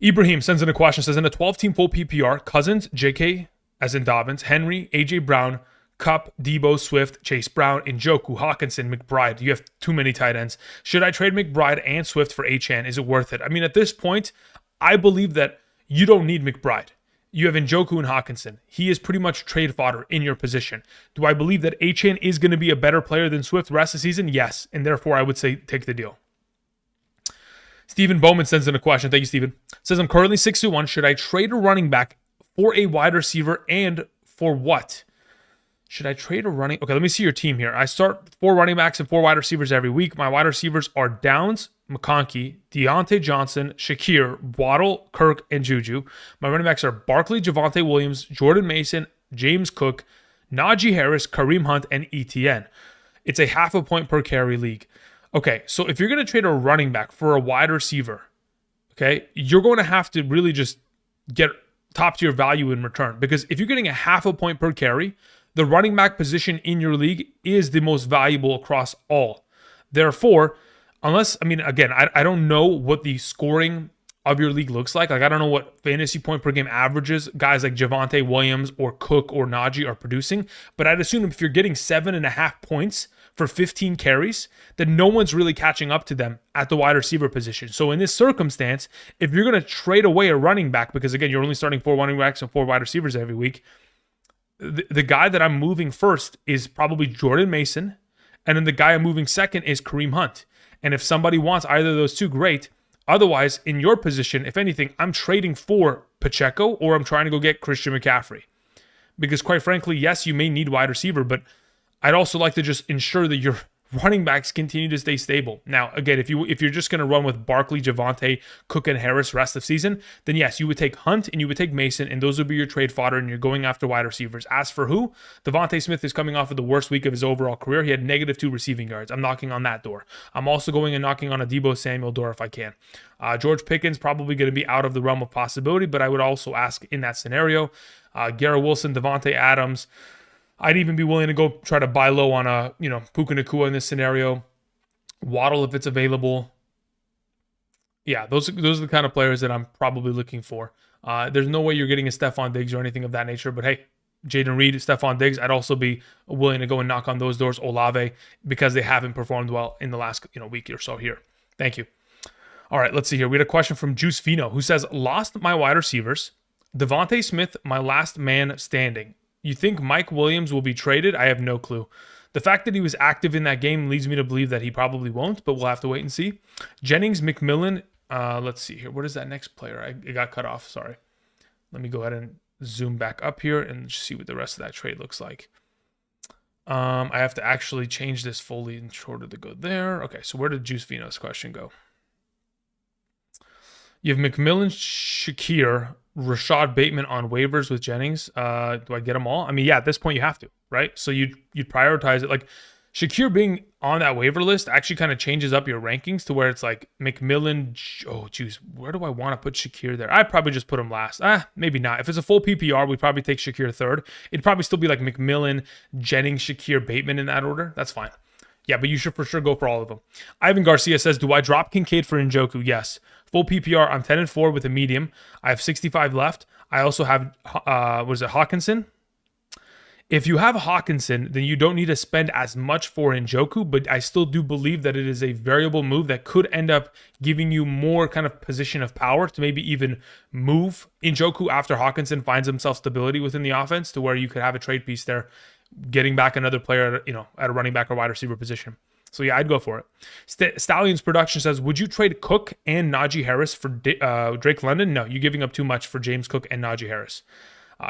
Ibrahim sends in a question, says, in a 12-team full PPR, Cousins, JK, as in Dobbins, Henry, AJ Brown, Cup, Debo, Swift, Chase Brown, Njoku, Hawkinson, McBride. You have too many tight ends. Should I trade McBride and Swift for Achane? Is it worth it? I mean, at this point, I believe that you don't need McBride. You have Njoku and Hawkinson. He is pretty much trade fodder in your position. Do I believe that Achane is going to be a better player than Swift the rest of the season? Yes. And therefore, I would say take the deal. Stephen Bowman sends in a question. Thank you, Stephen. Says, I'm currently 6-1. Should I trade a running back for a wide receiver and for what? Should I trade a running? Okay, let me see your team here. I start 4 running backs and 4 wide receivers every week. My wide receivers are Downs, McConkey, Deontay Johnson, Shakir, Waddle, Kirk, and Juju. My running backs are Barkley, Javonte Williams, Jordan Mason, James Cook, Najee Harris, Kareem Hunt, and ETN. It's a half a point per carry league. Okay, so if you're going to trade a running back for a wide receiver, okay, you're going to have to really just get top tier value in return. Because if you're getting a half a point per carry, the running back position in your league is the most valuable across all. Therefore, unless, I mean, again, I don't know what the scoring of your league looks like. Like, I don't know what fantasy point per game averages guys like Javonte Williams or Cook or Najee are producing. But I'd assume if you're getting 7.5 points for 15 carries, then no one's really catching up to them at the wide receiver position. So in this circumstance, if you're going to trade away a running back, because again, you're only starting 4 running backs and 4 wide receivers every week, the guy that I'm moving first is probably Jordan Mason, and then the guy I'm moving second is Kareem Hunt. And if somebody wants either of those two, great. Otherwise, in your position, if anything, I'm trading for Pacheco or I'm trying to go get Christian McCaffrey. Because quite frankly, yes, you may need wide receiver, but I'd also like to just ensure that your running backs continue to stay stable. Now, again, if you're just going to run with Barkley, Javonte, Cook, and Harris rest of season, then yes, you would take Hunt and you would take Mason, and those would be your trade fodder, and you're going after wide receivers. As for who? Devontae Smith is coming off of the worst week of his overall career. He had -2 receiving yards. I'm knocking on that door. I'm also going and knocking on a Deebo Samuel door if I can. George Pickens probably going to be out of the realm of possibility, but I would also ask in that scenario. Garrett Wilson, Devontae Adams. I'd even be willing to go try to buy low on Puka Nacua in this scenario. Waddle if it's available. Yeah, those are the kind of players that I'm probably looking for. There's no way you're getting a Stephon Diggs or anything of that nature, but hey, Jaden Reed, Stephon Diggs, I'd also be willing to go and knock on those doors. Olave, because they haven't performed well in the last week or so here. Thank you. All right, let's see here. We had a question from Juice Fino who says, lost my wide receivers. Devontae Smith, my last man standing. You think Mike Williams will be traded? I have no clue. The fact that he was active in that game leads me to believe that he probably won't, but we'll have to wait and see. Jennings, McMillan, let's see here. What is that next player? It got cut off, sorry. Let me go ahead and zoom back up here and see what the rest of that trade looks like. I have to actually change this fully in order to go there. Okay, so where did Juice Vino's question go? You have McMillan, Shakir, Rashad Bateman on waivers with Jennings. Do I get them all? I mean, yeah, at this point you have to, right? So you'd prioritize it. Like Shakir being on that waiver list actually kind of changes up your rankings to where it's like McMillan. Oh, geez, where do I want to put Shakir there? I'd probably just put him last. Maybe not. If it's a full PPR, we'd probably take Shakir third. It'd probably still be like McMillan, Jennings, Shakir, Bateman in that order. That's fine. Yeah, but you should for sure go for all of them. Ivan Garcia says, do I drop Kincaid for Njoku? Yes. Full PPR, I'm 10-4 with a medium. I have 65 left. I also have, Hawkinson? If you have Hawkinson, then you don't need to spend as much for Njoku, but I still do believe that it is a variable move that could end up giving you more kind of position of power to maybe even move Njoku after Hawkinson finds himself stability within the offense to where you could have a trade piece there, getting back another player, at a running back or wide receiver position. So yeah, I'd go for it. Stallions Production says, would you trade Cook and Najee Harris for Drake London? No, you're giving up too much for James Cook and Najee Harris.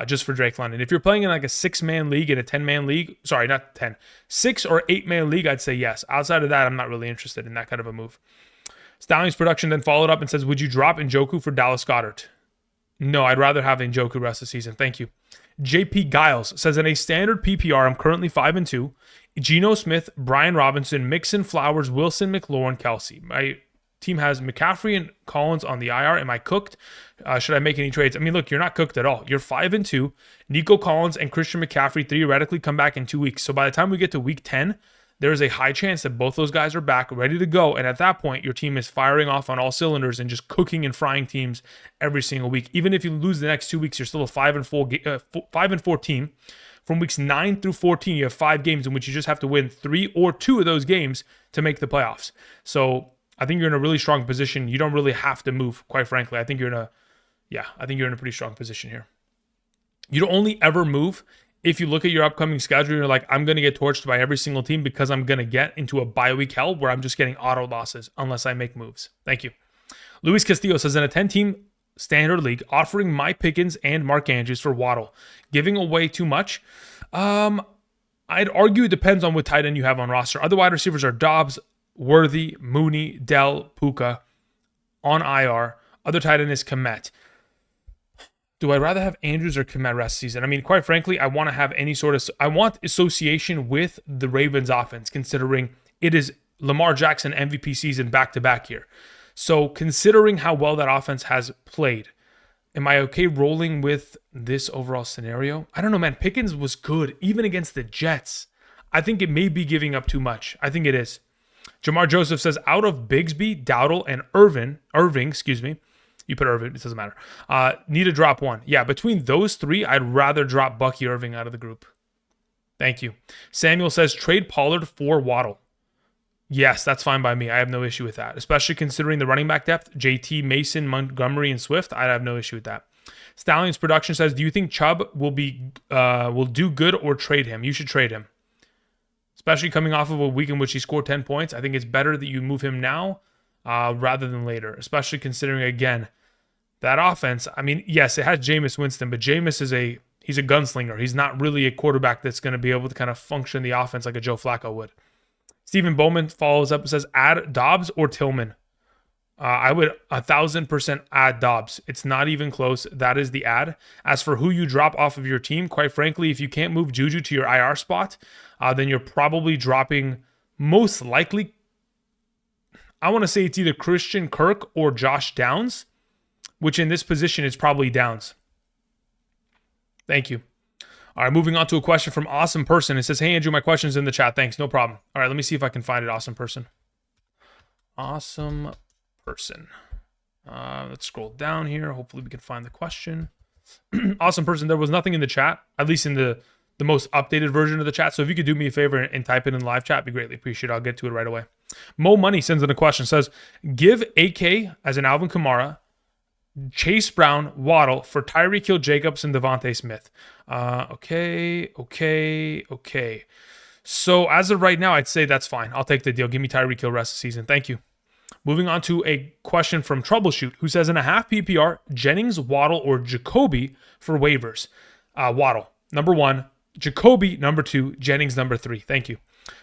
Just for Drake London. If you're playing in like a 6-man league and a 10-man league, sorry, not 10, 6 or 8-man league, I'd say yes. Outside of that, I'm not really interested in that kind of a move. Stallions Production then followed up and says, would you drop Njoku for Dallas Goedert? No, I'd rather have Njoku rest of the season. Thank you. JP Giles says, in a standard PPR, I'm currently 5-2. Geno Smith, Brian Robinson, Mixon, Flowers, Wilson, McLaurin, Kelsey. My team has McCaffrey and Collins on the IR. Am I cooked? Should I make any trades? I mean, look, you're not cooked at all. You're 5-2. Nico Collins and Christian McCaffrey theoretically come back in 2 weeks. So by the time we get to week 10, there is a high chance that both those guys are back, ready to go. And at that point, your team is firing off on all cylinders and just cooking and frying teams every single week. Even if you lose the next 2 weeks, you're still a 5-4 team From weeks 9 through 14, you have 5 games in which you just have to win 3 or 2 of those games to make the playoffs. So I think you're in a really strong position. You don't really have to move, quite frankly. I think you're in a pretty strong position here. You don't only ever move if you look at your upcoming schedule and you're like, I'm going to get torched by every single team because I'm going to get into a bye week hell where I'm just getting auto losses unless I make moves. Thank you. Luis Castillo says, in a 10-team standard league, offering Mike Pickens and Mark Andrews for Waddle, giving away too much? I'd argue it depends on what tight end you have on roster. Other wide receivers are Dobbs, Worthy, Mooney, Dell, Puka on IR. Other tight end is Kmet. Do I rather have Andrews or Kmet rest season? I mean, quite frankly, I want to have I want association with the Ravens offense, considering it is Lamar Jackson MVP season back-to-back here. So considering how well that offense has played, am I okay rolling with this overall scenario? I don't know, man. Pickens was good, even against the Jets. I think it may be giving up too much. I think it is. Jamar Joseph says, out of Bigsby, Dowdle, and Irving, you put Irvin, it doesn't matter. Need to drop one. Yeah, between those three, I'd rather drop Bucky Irving out of the group. Thank you. Samuel says, trade Pollard for Waddle. Yes, that's fine by me. I have no issue with that, especially considering the running back depth. JT, Mason, Montgomery, and Swift. I have no issue with that. Stallions Production says, do you think Chubb will do good or trade him? You should trade him, especially coming off of a week in which he scored 10 points. I think it's better that you move him now rather than later, especially considering, again, that offense. I mean, yes, it has Jameis Winston, but Jameis he's a gunslinger. He's not really a quarterback that's going to be able to kind of function the offense like a Joe Flacco would. Stephen Bowman follows up and says, add Dobbs or Tillman? I would 1,000% add Dobbs. It's not even close. That is the add. As for who you drop off of your team, quite frankly, if you can't move Juju to your IR spot, then you're probably dropping, most likely, I want to say it's either Christian Kirk or Josh Downs, which in this position is probably Downs. Thank you. All right, moving on to a question from Awesome Person. It says, hey, Andrew, my question's in the chat. Thanks, no problem. All right, let me see if I can find it, Awesome Person. Awesome Person. Let's scroll down here. Hopefully we can find the question. Awesome Person, there was nothing in the chat, at least in the most updated version of the chat. So if you could do me a favor and type it in live chat, I'd be greatly appreciated. I'll get to it right away. Mo Money sends in a question. Says, give AK as an Alvin Kamara, Chase Brown, Waddle for Tyreek Hill, Jacobs, and Devontae Smith. Okay. So as of right now, I'd say that's fine. I'll take the deal. Give me Tyreek Hill rest of the season. Thank you. Moving on to a question from Troubleshoot, who says, in a half PPR, Jennings, Waddle, or Jacoby for waivers. Waddle, number 1. Jacoby, number 2. Jennings, number 3. Thank you.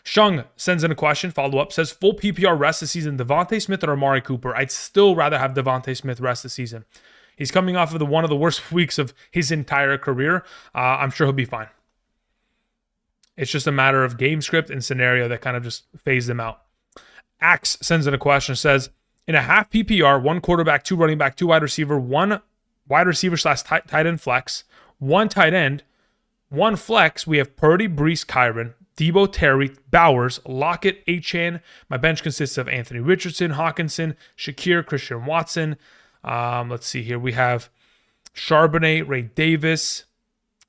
Shung sends in a question, follow-up, says, full PPR rest this season, Devontae Smith or Amari Cooper? I'd still rather have Devontae Smith rest this season. He's coming off of one of the worst weeks of his entire career. I'm sure he'll be fine. It's just a matter of game script and scenario that kind of just phased him out. Axe sends in a question, says, in a half PPR, 1 quarterback, 2 running back, 2 wide receiver, 1 wide receiver / tight end flex, 1 tight end, 1 flex, we have Purdy, Brees, Kyron, Debo, Terry, Bowers, Lockett, Achane. My bench consists of Anthony Richardson, Hawkinson, Shakir, Christian Watson. Let's see here. We have Charbonnet, Ray Davis.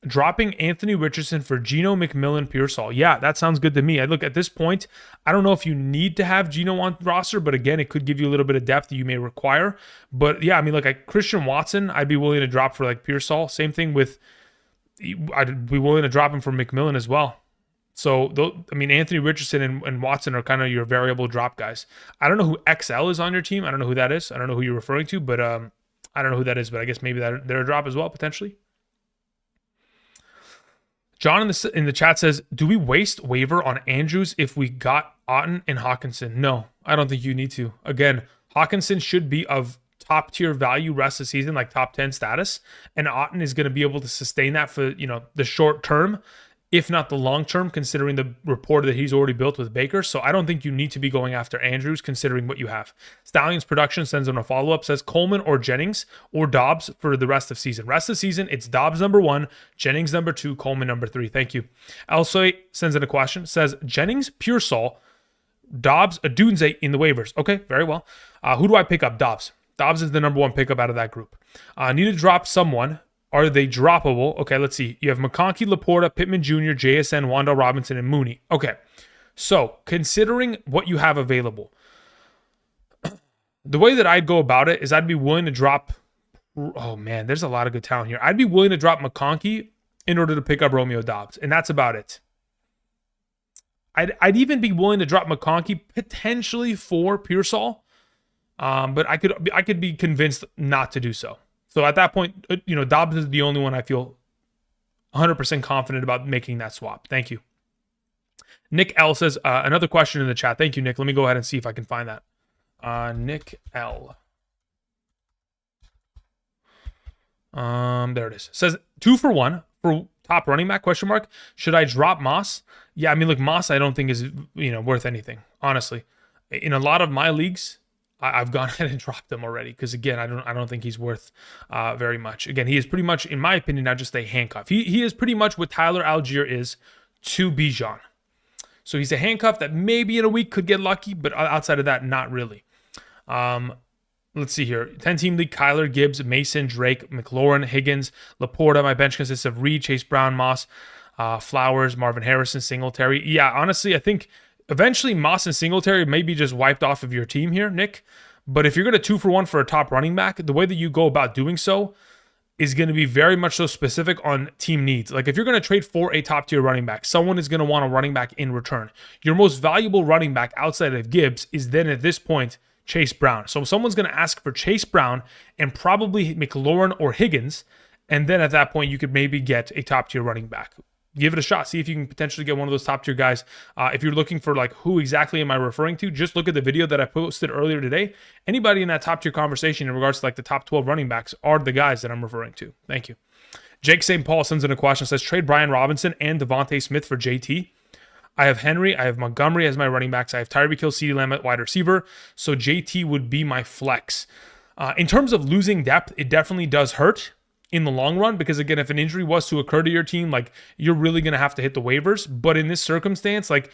Dropping Anthony Richardson for Geno, McMillan, Pearsall. Yeah, that sounds good to me. I look at this point, I don't know if you need to have Geno on roster, but again, it could give you a little bit of depth that you may require. But yeah, I mean, like Christian Watson, I'd be willing to drop for like Pearsall. Same thing with, I'd be willing to drop him for McMillan as well. So, I mean, Anthony Richardson and Watson are kind of your variable drop guys. I don't know who XL is on your team. I don't know who that is. I don't know who you're referring to, but I don't know who that is, but I guess maybe they're a drop as well, potentially. John in the chat says, do we waste waiver on Andrews if we got Otten and Hawkinson? No, I don't think you need to. Again, Hawkinson should be of top tier value rest of the season, like top 10 status. And Otten is going to be able to sustain that for, the short term, if not the long term, considering the rapport that he's already built with Baker. So I don't think you need to be going after Andrews, considering what you have. Stallions Production sends in a follow-up, says Coleman or Jennings or Dobbs for the rest of season. Rest of season, it's Dobbs number 1, Jennings number 2, Coleman number 3. Thank you. Elsoy sends in a question, says Jennings, Pearsall, Dobbs, Adunze in the waivers. Okay, very well. Who do I pick up? Dobbs. Dobbs is the number 1 pickup out of that group. Need to drop someone. Are they droppable? Okay, let's see. You have McConkey, Laporta, Pittman Jr., JSN, Wandale Robinson, and Mooney. Okay, so considering what you have available, the way that I'd go about it is I'd be willing to drop. Oh man, there's a lot of good talent here. I'd be willing to drop McConkey in order to pick up Romeo Doubs, and that's about it. I'd even be willing to drop McConkey potentially for Pearsall, but I could be convinced not to do so. So at that point, Dobbs is the only one I feel 100% confident about making that swap. Thank you. Nick L says, another question in the chat. Thank you, Nick. Let me go ahead and see if I can find that. Nick L. There it is. Says 2 for 1 for top running back, question mark. Should I drop Moss? Yeah, I mean, look, Moss I don't think is, worth anything, honestly. In a lot of my leagues, I've gone ahead and dropped him already because, again, I don't think he's worth very much. Again, he is pretty much, in my opinion, now just a handcuff. He is pretty much what Tyler Algier is to Bijan. So he's a handcuff that maybe in a week could get lucky, but outside of that, not really. Let's see here. 10-team league, Kyler, Gibbs, Mason, Drake, McLaurin, Higgins, Laporta. My bench consists of Reed, Chase Brown, Moss, Flowers, Marvin Harrison, Singletary. Yeah, honestly, I think eventually Moss and Singletary may be just wiped off of your team here, Nick. But if you're going to 2 for 1 for a top running back, the way that you go about doing so is going to be very much so specific on team needs. Like if you're going to trade for a top tier running back, someone is going to want a running back in return. Your most valuable running back outside of Gibbs is then at this point Chase Brown. So someone's going to ask for Chase Brown and probably McLaurin or Higgins. And then at that point, you could maybe get a top tier running back. Give it a shot. See if you can potentially get one of those top tier guys. If you're looking for like who exactly am I referring to, just look at the video that I posted earlier today. Anybody in that top tier conversation in regards to like the top 12 running backs are the guys that I'm referring to. Thank you. Jake St. Paul sends in a question, says trade Brian Robinson and Devontae Smith for JT. I have Henry, I have Montgomery as my running backs. I have Tyreek Hill, CeeDee Lamb at wide receiver. So JT would be my flex. In terms of losing depth, it definitely does hurt in the long run because, again, if an injury was to occur to your team, like you're really going to have to hit the waivers. But in this circumstance, like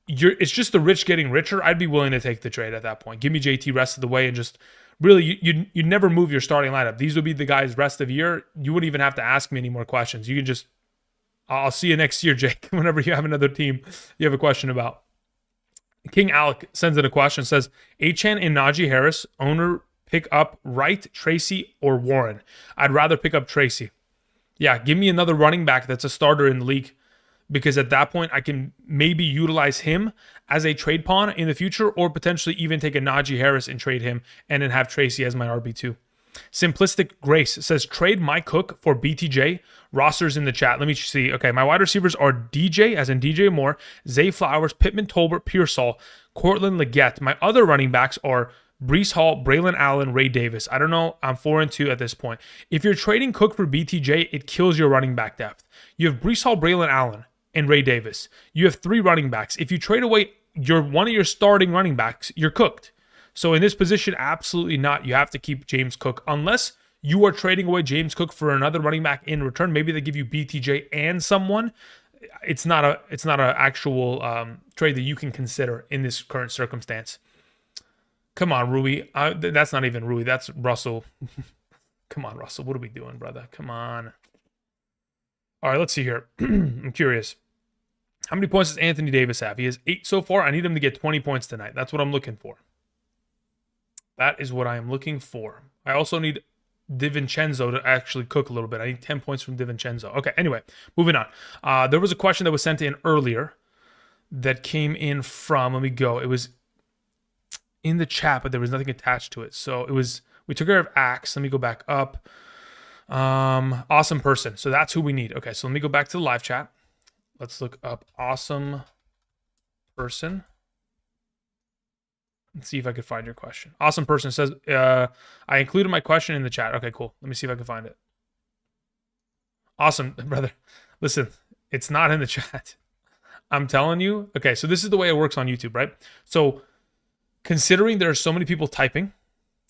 it's just the rich getting richer. I'd be willing to take the trade at that point. Give me JT rest of the way and just really, you never move your starting lineup. These would be the guys rest of the year. You wouldn't even have to ask me any more questions. You can just, I'll see you next year, Jake, whenever you have another team you have a question about. King Alec sends in a question, says, Achane and Najee Harris, owner pick up Wright, Tracy, or Warren? I'd rather pick up Tracy. Yeah, give me another running back that's a starter in the league because at that point I can maybe utilize him as a trade pawn in the future or potentially even take a Najee Harris and trade him and then have Tracy as my RB2. Simplistic Grace says, trade my Cook for BTJ. Rosters in the chat. Let me see. Okay, my wide receivers are DJ, as in DJ Moore, Zay Flowers, Pittman Tolbert, Pearsall, Cortland Leggett. My other running backs are Breece Hall, Braylon Allen, Ray Davis. I don't know. I'm 4-2 at this point. If you're trading Cook for BTJ, it kills your running back depth. You have Breece Hall, Braylon Allen, and Ray Davis. You have 3 running backs. If you trade away one of your starting running backs, you're cooked. So in this position, absolutely not. You have to keep James Cook unless you are trading away James Cook for another running back in return. Maybe they give you BTJ and someone. It's not a actual trade that you can consider in this current circumstance. Come on, Rui. That's not even Rui. That's Russell. Come on, Russell. What are we doing, brother? Come on. All right, let's see here. I'm curious. How many points does Anthony Davis have? He has 8 so far. I need him to get 20 points tonight. That's what I'm looking for. That is what I am looking for. I also need DiVincenzo to actually cook a little bit. I need 10 points from DiVincenzo. Okay, anyway, moving on. There was a question that was sent in earlier that came in from, let me go. It was in the chat, but there was nothing attached to it. So it was, we took care of Axe. Let me go back up. Awesome person. So that's who we need. Okay, so let me go back to the live chat. Let's look up awesome person. Let's see if I could find your question. Awesome person says, I included my question in the chat. Okay, cool. Let me see if I can find it. Awesome, brother. Listen, it's not in the chat. I'm telling you. Okay, so this is the way it works on YouTube, right? So considering there are so many people typing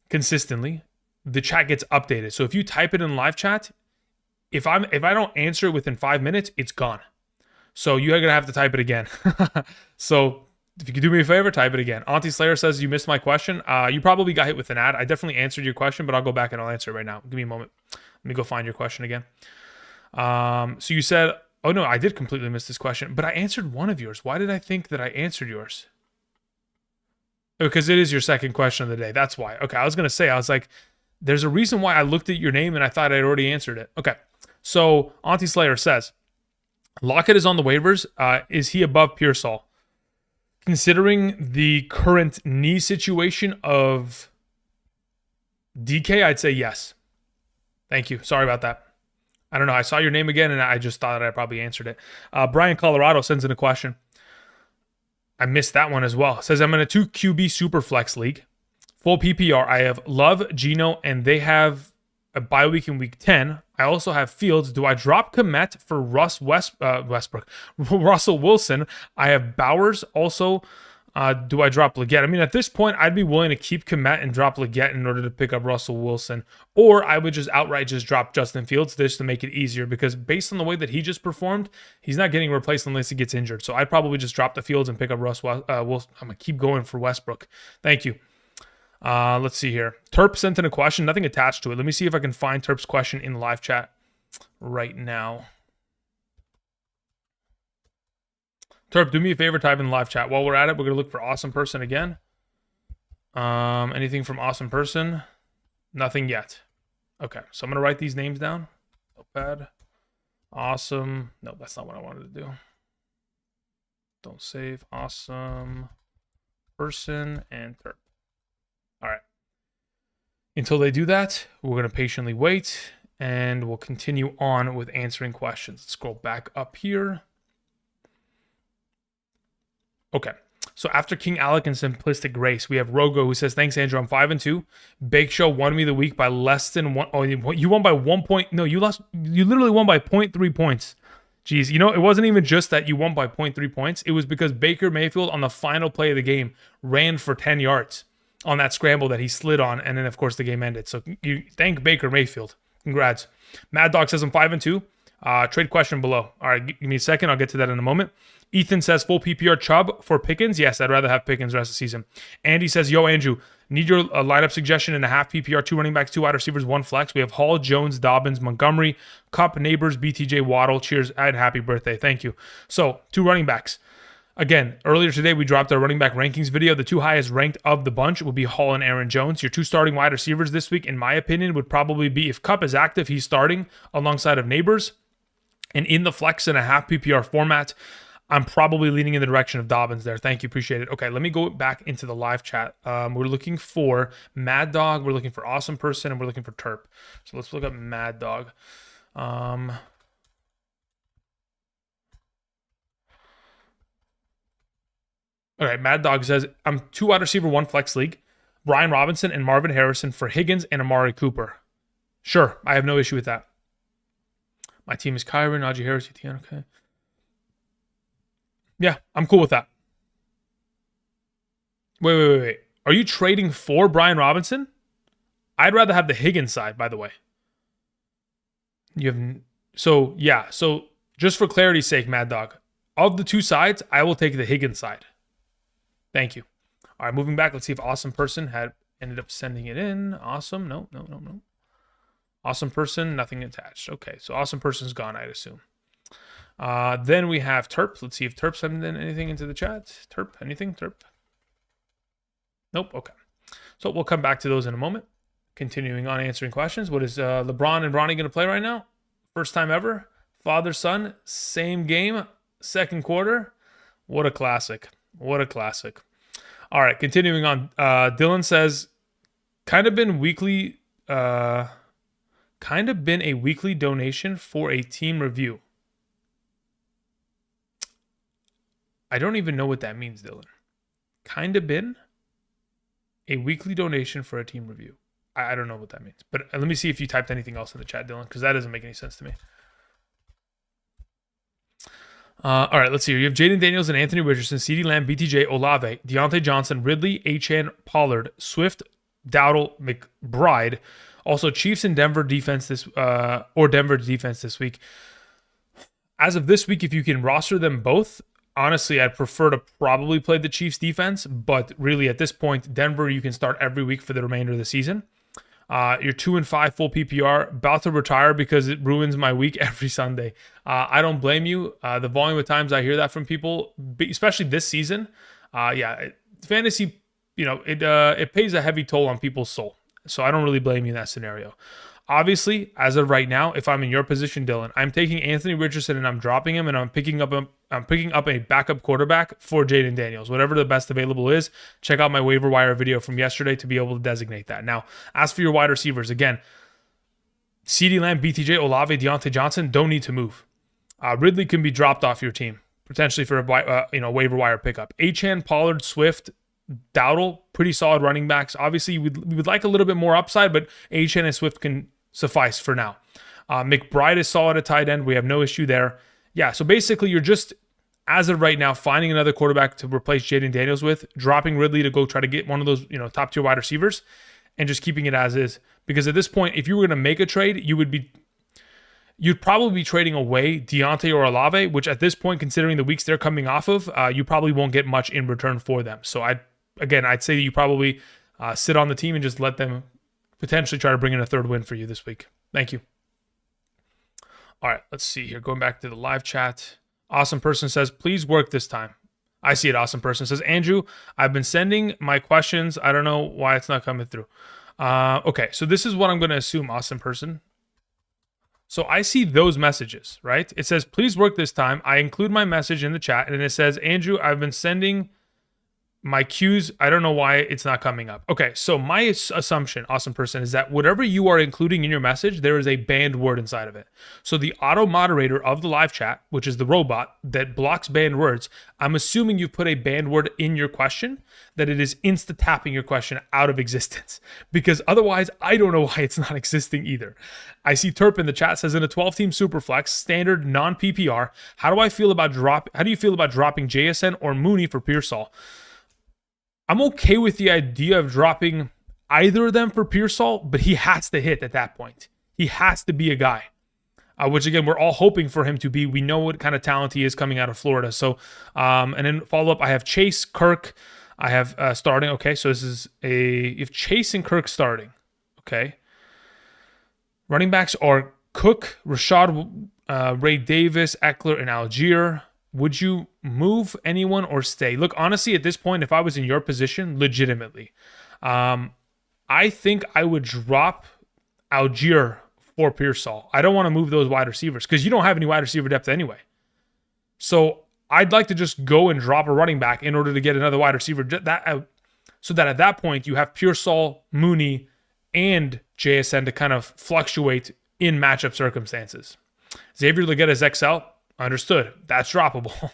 consistently, the chat gets updated. So if you type it in live chat, if I don't answer it within 5 minutes, it's gone. So you're gonna have to type it again. So if you could do me a favor, type it again. Auntie Slayer says you missed my question. You probably got hit with an ad. I definitely answered your question, but I'll go back and I'll answer it right now. Give me a moment. Let me go find your question again. So you said, oh no, I did completely miss this question, but I answered one of yours. Why did I think that I answered yours? Because it is your second question of the day. That's why. Okay, I was going to say, I was like, there's a reason why I looked at your name and I thought I'd already answered it. Okay, so Auntie Slayer says, Lockett is on the waivers. Is he above Pearsall? Considering the current knee situation of DK, I'd say yes. Thank you. Sorry about that. I don't know. I saw your name again and I just thought I probably answered it. Brian Colorado sends in a question. I missed that one as well. Says, I'm in a 2 QB Superflex league. Full PPR. I have Love, Geno, and they have a bye week in week 10. I also have Fields. Do I drop Komet for Westbrook? Russell Wilson. I have Bowers. Also, do I drop Leggett? I mean, at this point, I'd be willing to keep Komet and drop Leggett in order to pick up Russell Wilson. Or I would just outright just drop Justin Fields just to make it easier, because based on the way that he just performed, he's not getting replaced unless he gets injured. So I'd probably just drop the Fields and pick up Wilson. I'm going to keep going for Westbrook. Thank you. Let's see here. Terp sent in a question, nothing attached to it. Let me see if I can find Terp's question in the live chat right now. Terp, do me a favor, type in the live chat. While we're at it, we're going to look for Awesome Person again. Anything from Awesome Person? Nothing yet. Okay, so I'm going to write these names down. Notepad. Awesome. No, that's not what I wanted to do. Don't save. Awesome Person and Terp. All right. Until they do that, we're going to patiently wait, and we'll continue on with answering questions. Let's scroll back up here. Okay. So after King Alec and Simplistic Grace, we have Rogo, who says, thanks, Andrew. I'm 5-2. Bake Show won me the week by less than one. Oh, you won by 1 point. No, you lost. You literally won by 0.3 points. Jeez, you know, it wasn't even just that you won by 0.3 points. It was because Baker Mayfield on the final play of the game ran for 10 yards on that scramble that he slid on, and then of course the game ended. So you thank Baker Mayfield. Congrats. Mad Dog says I'm 5-2. Trade question below. All right, give me a second. I'll get to that in a moment. Ethan says full PPR Chubb for Pickens. Yes, I'd rather have Pickens the rest of the season. Andy says, yo, Andrew, need your lineup suggestion in a half PPR, 2 running backs, 2 wide receivers, 1 flex. We have Hall, Jones, Dobbins, Montgomery, Kupp, Neighbors, BTJ, Waddle. Cheers and happy birthday. Thank you. So 2 running backs. Again, earlier today, we dropped our running back rankings video. The 2 highest ranked of the bunch would be Hall and Aaron Jones. Your 2 starting wide receivers this week, in my opinion, would probably be, if Kupp is active, he's starting alongside of Neighbors. And in the flex in a half PPR format, I'm probably leaning in the direction of Dobbins there. Thank you. Appreciate it. Okay, let me go back into the live chat. We're looking for Mad Dog. We're looking for Awesome Person. And we're looking for Terp. So let's look up Mad Dog. All right, Mad Dog says, I'm 2 wide receiver, 1 flex league. Brian Robinson and Marvin Harrison for Higgins and Amari Cooper. Sure, I have no issue with that. My team is Kyron, Najee Harris, ETN, okay. Yeah, I'm cool with that. Wait. Are you trading for Brian Robinson? I'd rather have the Higgins side, by the way. So just for clarity's sake, Mad Dog, of the 2 sides, I will take the Higgins side. Thank you. All right, moving back. Let's see if Awesome Person had ended up sending it in. Awesome. No. Awesome Person, nothing attached. Okay, so Awesome Person's gone, I'd assume. Then we have Terp. Let's see if Terp sent in anything into the chat. Terp, anything? Terp? Nope. Okay. So we'll come back to those in a moment. Continuing on answering questions. What is LeBron and Bronny going to play right now? First time ever. Father-son, same game, second quarter. What a classic. What a classic. All right, continuing on. Dylan says, kind of been a weekly donation for a team review. I don't even know what that means, Dylan. Kind of been a weekly donation for a team review. I don't know what that means. But let me see if you typed anything else in the chat, Dylan, because that doesn't make any sense to me. All right, let's see here. You have Jaden Daniels and Anthony Richardson, CeeDee Lamb, BTJ, Olave, Deontay Johnson, Ridley, Achane, Pollard, Swift, Dowdle, McBride. Also, Chiefs and Denver defense Denver defense this week. As of this week, if you can roster them both, honestly, I'd prefer to probably play the Chiefs defense. But really, at this point, Denver you can start every week for the remainder of the season. You're 2-5 full PPR, about to retire because it ruins my week every Sunday. I don't blame you. The volume of times I hear that from people, especially this season, fantasy, it pays a heavy toll on people's soul. So I don't really blame you in that scenario. Obviously, as of right now, if I'm in your position, Dylan, I'm taking Anthony Richardson and I'm dropping him, and I'm picking up a backup quarterback for Jaden Daniels. Whatever the best available is, check out my waiver wire video from yesterday to be able to designate that. Now, as for your wide receivers, again, CeeDee Lamb, BTJ, Olave, Deontay Johnson don't need to move. Ridley can be dropped off your team potentially for a waiver wire pickup. Achane, Pollard, Swift, Dowdle, pretty solid running backs. Obviously, we would like a little bit more upside, but Achane and Swift can suffice for now. McBride is solid at tight end. We have no issue there. Yeah, so basically you're just, as of right now, finding another quarterback to replace Jaden Daniels with, dropping Ridley to go try to get one of those top tier wide receivers, and just keeping it as is. Because at this point, if you were going to make a trade, you'd probably be trading away Deontay or Olave, which at this point, considering the weeks they're coming off of, you probably won't get much in return for them. So I'd say you probably sit on the team and just let them potentially try to bring in a third win for you this week. Thank you. All right, let's see here. Going back to the live chat. Awesome Person says, please work this time. I see it. Awesome Person says, Andrew, I've been sending my questions. I don't know why it's not coming through. Okay, so this is what I'm going to assume, Awesome Person. So I see those messages, right? It says, please work this time. I include my message in the chat, and it says, Andrew, I've been sending my cues. I don't know why it's not coming up. Okay, so my assumption, Awesome Person, is that whatever you are including in your message, there is a banned word inside of it. So the auto moderator of the live chat, which is the robot that blocks banned words, I'm assuming you put a banned word in your question, that it is insta-tapping your question out of existence. Because otherwise, I don't know why it's not existing either. I see Terp in the chat says, in a 12-team Superflex, standard non-PPR, how do you feel about dropping JSN or Mooney for Pearsall? I'm okay with the idea of dropping either of them for Pearsall, but he has to hit at that point. He has to be a guy, which again, we're all hoping for him to be. We know what kind of talent he is coming out of Florida. So, and then follow up, I have Chase, Kirk, I have starting. Okay, so this is if Chase and Kirk starting. Okay. Running backs are Cook, Rashad, Ray Davis, Eckler, and Algier. Would you move anyone or stay? Look, honestly, at this point, if I was in your position, legitimately, I think I would drop Algier for Pearsall. I don't want to move those wide receivers because you don't have any wide receiver depth anyway. So I'd like to just go and drop a running back in order to get another wide receiver. So that at that point, you have Pearsall, Mooney, and JSN to kind of fluctuate in matchup circumstances. Xavier Legette is XL. Understood. That's droppable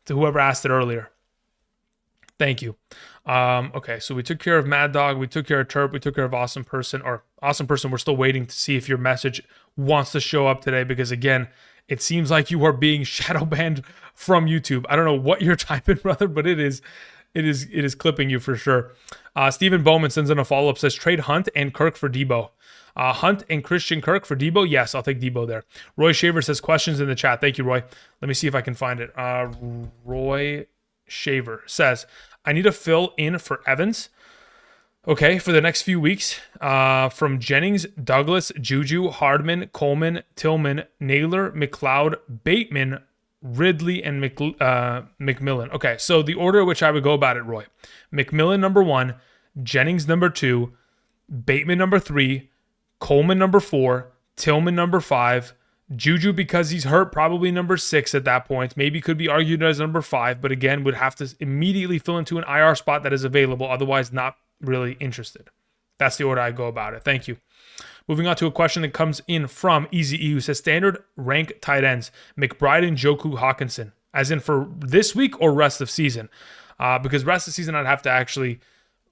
to whoever asked it earlier. Thank you. Okay, so we took care of Mad Dog. We took care of Terp. We took care of Awesome Person. We're still waiting to see if your message wants to show up today because, again, it seems like you are being shadow banned from YouTube. I don't know what you're typing, brother, but it is clipping you for sure. Stephen Bowman sends in a follow-up, says, trade Hunt and Kirk for Debo. Hunt and Christian Kirk for Debo? Yes, I'll take Debo there. Roy Shaver says questions in the chat. Thank you, Roy. Let me see if I can find it. Roy Shaver says, I need a fill in for Evans. Okay, for the next few weeks. From Jennings, Douglas, Juju, Hardman, Coleman, Tillman, Naylor, McLeod, Bateman, Ridley, and McMillan. Okay, so the order in which I would go about it, Roy. McMillan number 1, Jennings number 2, Bateman number 3, Coleman number 4, Tillman number 5, Juju because he's hurt probably number 6 at that point. Maybe could be argued as number 5, but again would have to immediately fill into an IR spot that is available. Otherwise, not really interested. That's the order I go about it. Thank you. Moving on to a question that comes in from Easy E, who says standard rank tight ends McBride and Njoku Hawkinson, as in for this week or rest of season. Because rest of season I'd have to actually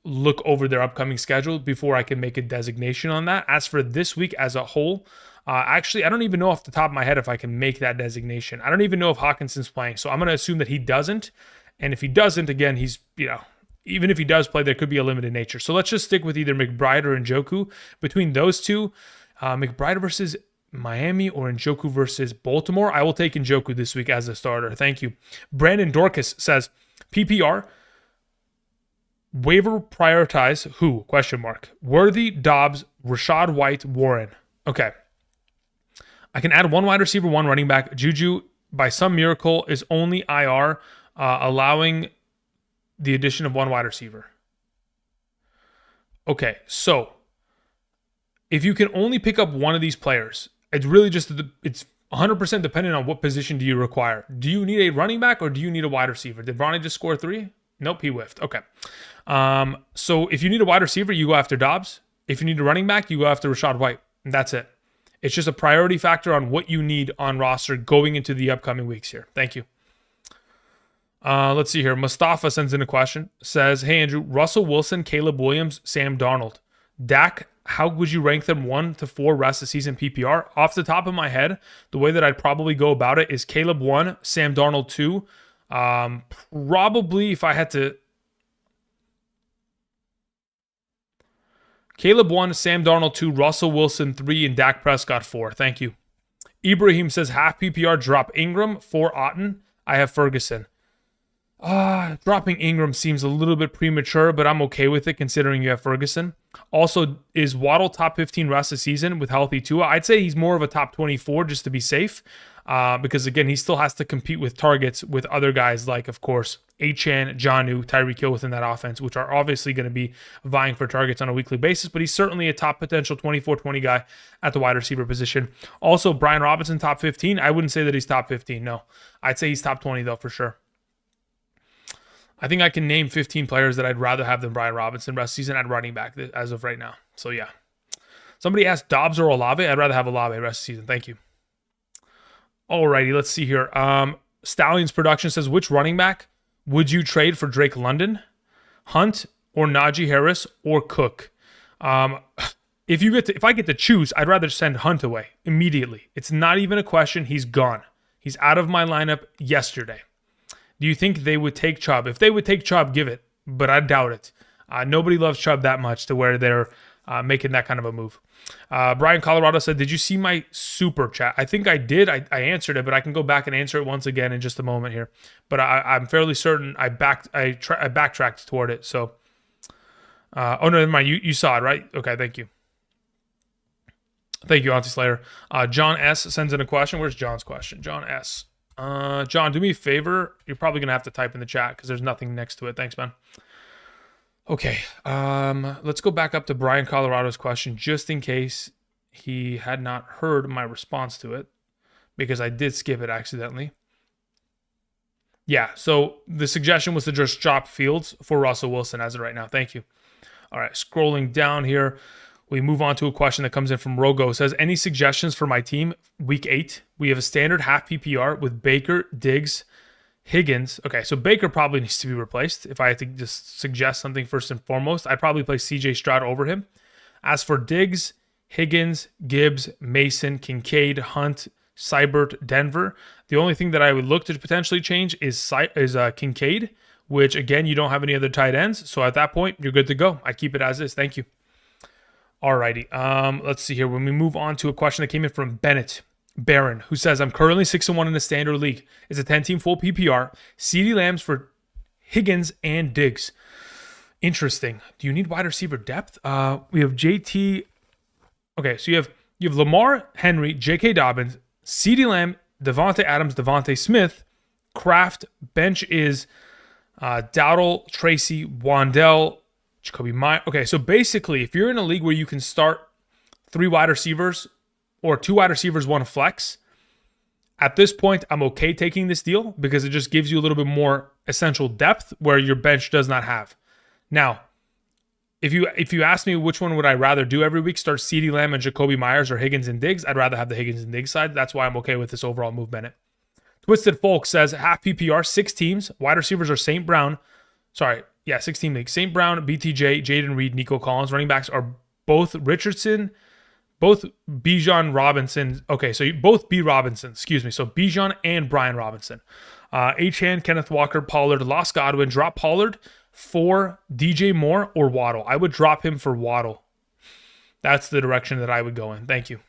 look over their upcoming schedule before I can make a designation on that. As for this week as a whole, actually, I don't even know off the top of my head if I can make that designation. I don't even know if Hawkinson's playing, so I'm going to assume that he doesn't. And if he doesn't, again, he's, even if he does play, there could be a limited nature. So let's just stick with either McBride or Njoku. Between those two, McBride versus Miami or Njoku versus Baltimore, I will take Njoku this week as a starter. Thank you. Brandon Dorcas says, PPR, waiver prioritize who? Question mark. Worthy, Dobbs, Rashad White, Warren. Okay. I can add one wide receiver, one running back. Juju, by some miracle, is only IR, allowing the addition of one wide receiver. Okay, so if you can only pick up one of these players, it's really just it's 100% dependent on what position do you require. Do you need a running back or do you need a wide receiver? Did Bronny just score 3? Nope, he whiffed. Okay. So if you need a wide receiver, you go after Dobbs. If you need a running back, you go after Rashad White. And that's it. It's just a priority factor on what you need on roster going into the upcoming weeks here. Thank you. Let's see here. Mustafa sends in a question. Says, hey, Andrew, Russell Wilson, Caleb Williams, Sam Darnold. Dak, how would you rank them 1 to 4 rest of season PPR? Off the top of my head, the way that I'd probably go about it is Caleb 1, Sam Darnold 2. Probably if I had to... Caleb 1, Sam Darnold 2, Russell Wilson 3, and Dak Prescott 4. Thank you. Ibrahim says, half PPR, drop Ingram, 4 Otten. I have Ferguson. Dropping Ingram seems a little bit premature, but I'm okay with it considering you have Ferguson. Also, is Waddle top 15 rest of the season with healthy Tua? I'd say he's more of a top 24 just to be safe, because again, he still has to compete with targets with other guys like, of course, Achane, Jonnu, Tyreek Hill within that offense, which are obviously going to be vying for targets on a weekly basis, but he's certainly a top potential 24-20 guy at the wide receiver position. Also, Brian Robinson, top 15. I wouldn't say that he's top 15, no. I'd say he's top 20, though, for sure. I think I can name 15 players that I'd rather have than Brian Robinson rest of the season at running back as of right now. So, yeah. Somebody asked Dobbs or Olave. I'd rather have Olave rest of the season. Thank you. Alrighty, let's see here. Stallions Production says, which running back would you trade for Drake London, Hunt, or Najee Harris, or Cook? If I get to choose, I'd rather send Hunt away immediately. It's not even a question. He's gone. He's out of my lineup yesterday. Do you think they would take Chubb? If they would take Chubb, give it, but I doubt it. Nobody loves Chubb that much to where they're making that kind of a move. Brian Colorado said, did you see my super chat? I think I did. I answered it, but I can go back and answer it once again in just a moment here. But I'm fairly certain I backtracked toward it. So, oh, no, never mind. You saw it, right? Okay, thank you. Thank you, Auntie Slayer. John S. sends in a question. Where's John's question? John S. John, do me a favor. You're probably going to have to type in the chat because there's nothing next to it. Thanks, man. Okay. Let's go back up to Brian Colorado's question just in case he had not heard my response to it because I did skip it accidentally. Yeah, so the suggestion was to just drop Fields for Russell Wilson as of right now. Thank you. All right, scrolling down here. We move on to a question that comes in from Rogo. It says, any suggestions for my team? Week 8, we have a standard half PPR with Baker, Diggs, Higgins. Okay, so Baker probably needs to be replaced. If I had to just suggest something first and foremost, I'd probably play CJ Stroud over him. As for Diggs, Higgins, Gibbs, Mason, Kincaid, Hunt, Seibert, Denver, the only thing that I would look to potentially change is Kincaid, which, again, you don't have any other tight ends. So at that point, you're good to go. I keep it as is. Thank you. Alrighty, let's see here. When we move on to a question that came in from Bennett Barron, who says, I'm currently 6-1 in the standard league. It's a 10-team full PPR. CeeDee Lambs for Higgins and Diggs. Interesting. Do you need wide receiver depth? We have JT. Okay, so you have Lamar, Henry, J.K. Dobbins, CeeDee Lamb, Devontae Adams, Devontae Smith. Kraft. Bench is Dowdle, Tracy, Wandell, Jacoby Myers. Okay, so basically, if you're in a league where you can start 3 wide receivers or 2 wide receivers, 1 flex, at this point, I'm okay taking this deal because it just gives you a little bit more essential depth where your bench does not have. Now, if you ask me which one would I rather do every week, start CeeDee Lamb and Jacoby Myers or Higgins and Diggs, I'd rather have the Higgins and Diggs side. That's why I'm okay with this overall move, Bennett. Twisted Folk says, half PPR, 6 teams. Wide receivers are St. Brown. Sorry. Yeah, 16 leagues. St. Brown, BTJ, Jaden Reed, Nico Collins. Running backs are both Richardson, both Bijan Robinson. Okay, so both B. Robinson, excuse me. So Bijan and Brian Robinson. Achane, Kenneth Walker, Pollard, lost Godwin. Drop Pollard for DJ Moore or Waddle. I would drop him for Waddle. That's the direction that I would go in. Thank you.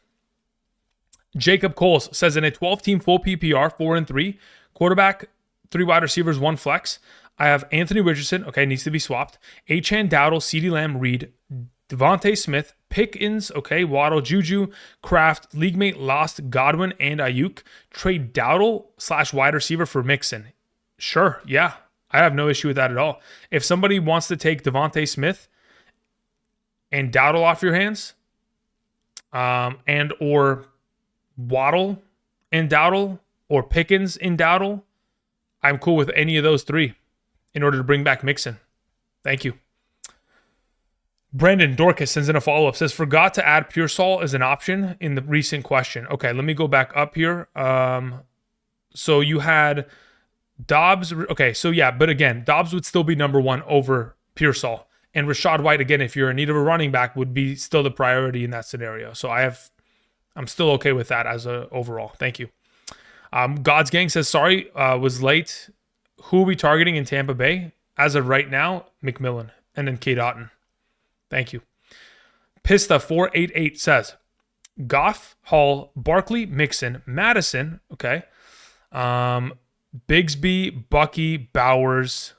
Jacob Coles says, in a 12-team full PPR, 4-3, quarterback, 3 wide receivers, 1 flex, I have Anthony Richardson, okay, needs to be swapped, Achane, Dowdle, CeeDee Lamb, Reed, Devontae Smith, Pickens, okay, Waddle, Juju, Kraft, league mate lost Godwin and Ayuk. Trade Dowdle / wide receiver for Mixon. Sure, yeah. I have no issue with that at all. If somebody wants to take Devontae Smith and Dowdle off your hands, and or Waddle and Dowdle, or Pickens and Dowdle, I'm cool with any of those three in order to bring back Mixon. Thank you. Brandon Dorcas sends in a follow-up, says, forgot to add Pearsall as an option in the recent question. Okay, let me go back up here. So you had Dobbs. Okay, so yeah, but again, Dobbs would still be number one over Pearsall. And Rachaad White, again, if you're in need of a running back, would be still the priority in that scenario. So I'm still okay with that as a overall. Thank you. God's Gang says, sorry, was late. Who are we targeting in Tampa Bay? As of right now, McMillan and then Kate Otten. Thank you. Pista488 says, Goff, Hall, Barkley, Mixon, Madison, okay. Bigsby, Bucky, Bowers,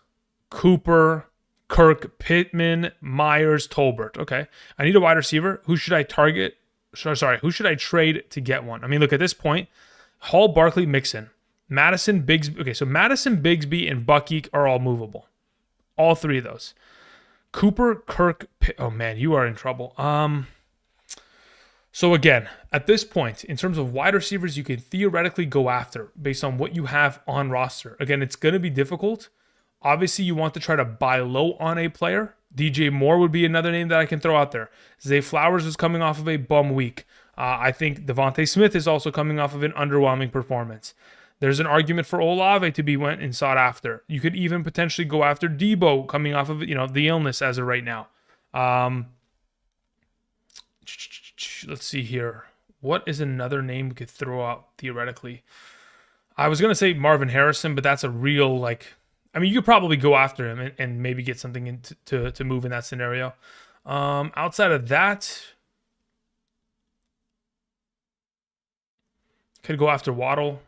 Cooper, Kirk, Pittman, Myers, Tolbert. Okay. I need a wide receiver. Who should I target? Sorry, who should I trade to get one? I mean, look, at this point, Hall, Barkley, Mixon, Madison, Bigsby. Okay, so Madison, Bigsby, and Bucky are all movable. All three of those. Cooper, Kirk, oh man, you are in trouble. So again, at this point, in terms of wide receivers, you can theoretically go after based on what you have on roster. Again, it's going to be difficult. Obviously, you want to try to buy low on a player. DJ Moore would be another name that I can throw out there. Zay Flowers is coming off of a bum week. I think Devontae Smith is also coming off of an underwhelming performance. There's an argument for Olave to be went and sought after. You could even potentially go after Debo coming off of the illness as of right now. Let's see here. What is another name we could throw out theoretically? I was going to say Marvin Harrison, but that's a real you could probably go after him and maybe get something to move in that scenario. Outside of that, could go after Waddle.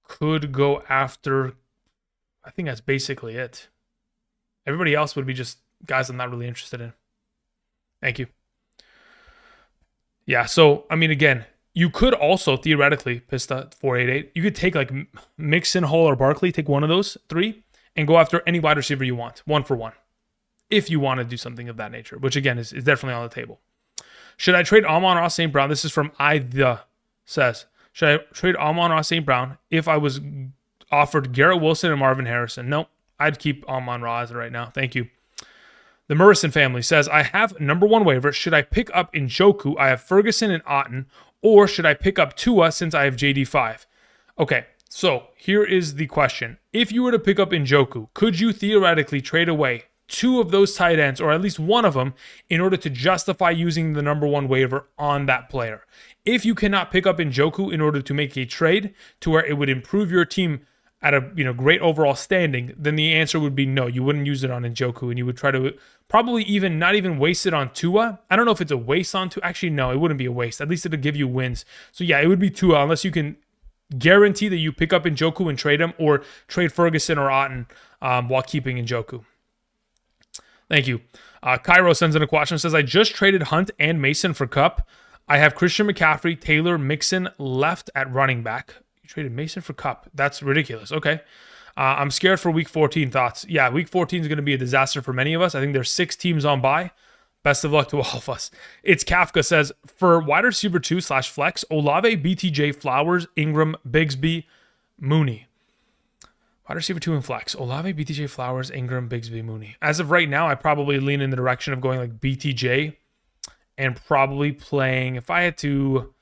Could go after, I think that's basically it. Everybody else would be just guys I'm not really interested in. Thank you. Yeah, so, again, you could also theoretically, Pista488, you could take Mixon, Hall, or Barkley, take one of those three, and go after any wide receiver you want, one for one, if you want to do something of that nature, which again is definitely on the table. Should I trade Amon-Ra St. Brown? This is from says, should I trade Amon-Ra St. Brown if I was offered Garrett Wilson and Marvin Harrison? Nope, I'd keep Amon-Ra as of right now. Thank you. The Murrison family says, I have number one waiver. Should I pick up Njoku? I have Ferguson and Otten. Or should I pick up Tua since I have JD5? Okay, so here is the question. If you were to pick up Njoku, could you theoretically trade away two of those tight ends, or at least one of them, in order to justify using the number one waiver on that player? If you cannot pick up Njoku in order to make a trade to where it would improve your team at a great overall standing, then the answer would be no. You wouldn't use it on Njoku, and you would try to probably not even waste it on Tua. I don't know if it's a waste on Tua. Actually, no, it wouldn't be a waste. At least it'll give you wins. So yeah, it would be Tua unless you can guarantee that you pick up Njoku and trade him, or trade Ferguson or Otten while keeping Njoku. Thank you. Cairo sends in a question and says, I just traded Hunt and Mason for Kupp. I have Christian McCaffrey, Taylor, Mixon left at running back. You traded Mason for Kupp. That's ridiculous. Okay. I'm scared for week 14 thoughts. Yeah, week 14 is going to be a disaster for many of us. I think there's 6 teams on bye. Best of luck to all of us. It's Kafka says, for wide receiver 2/flex, Olave, BTJ, Flowers, Ingram, Bigsby, Mooney. Wide receiver 2 and flex. Olave, BTJ, Flowers, Ingram, Bigsby, Mooney. As of right now, I probably lean in the direction of going BTJ and probably playing, if I had to,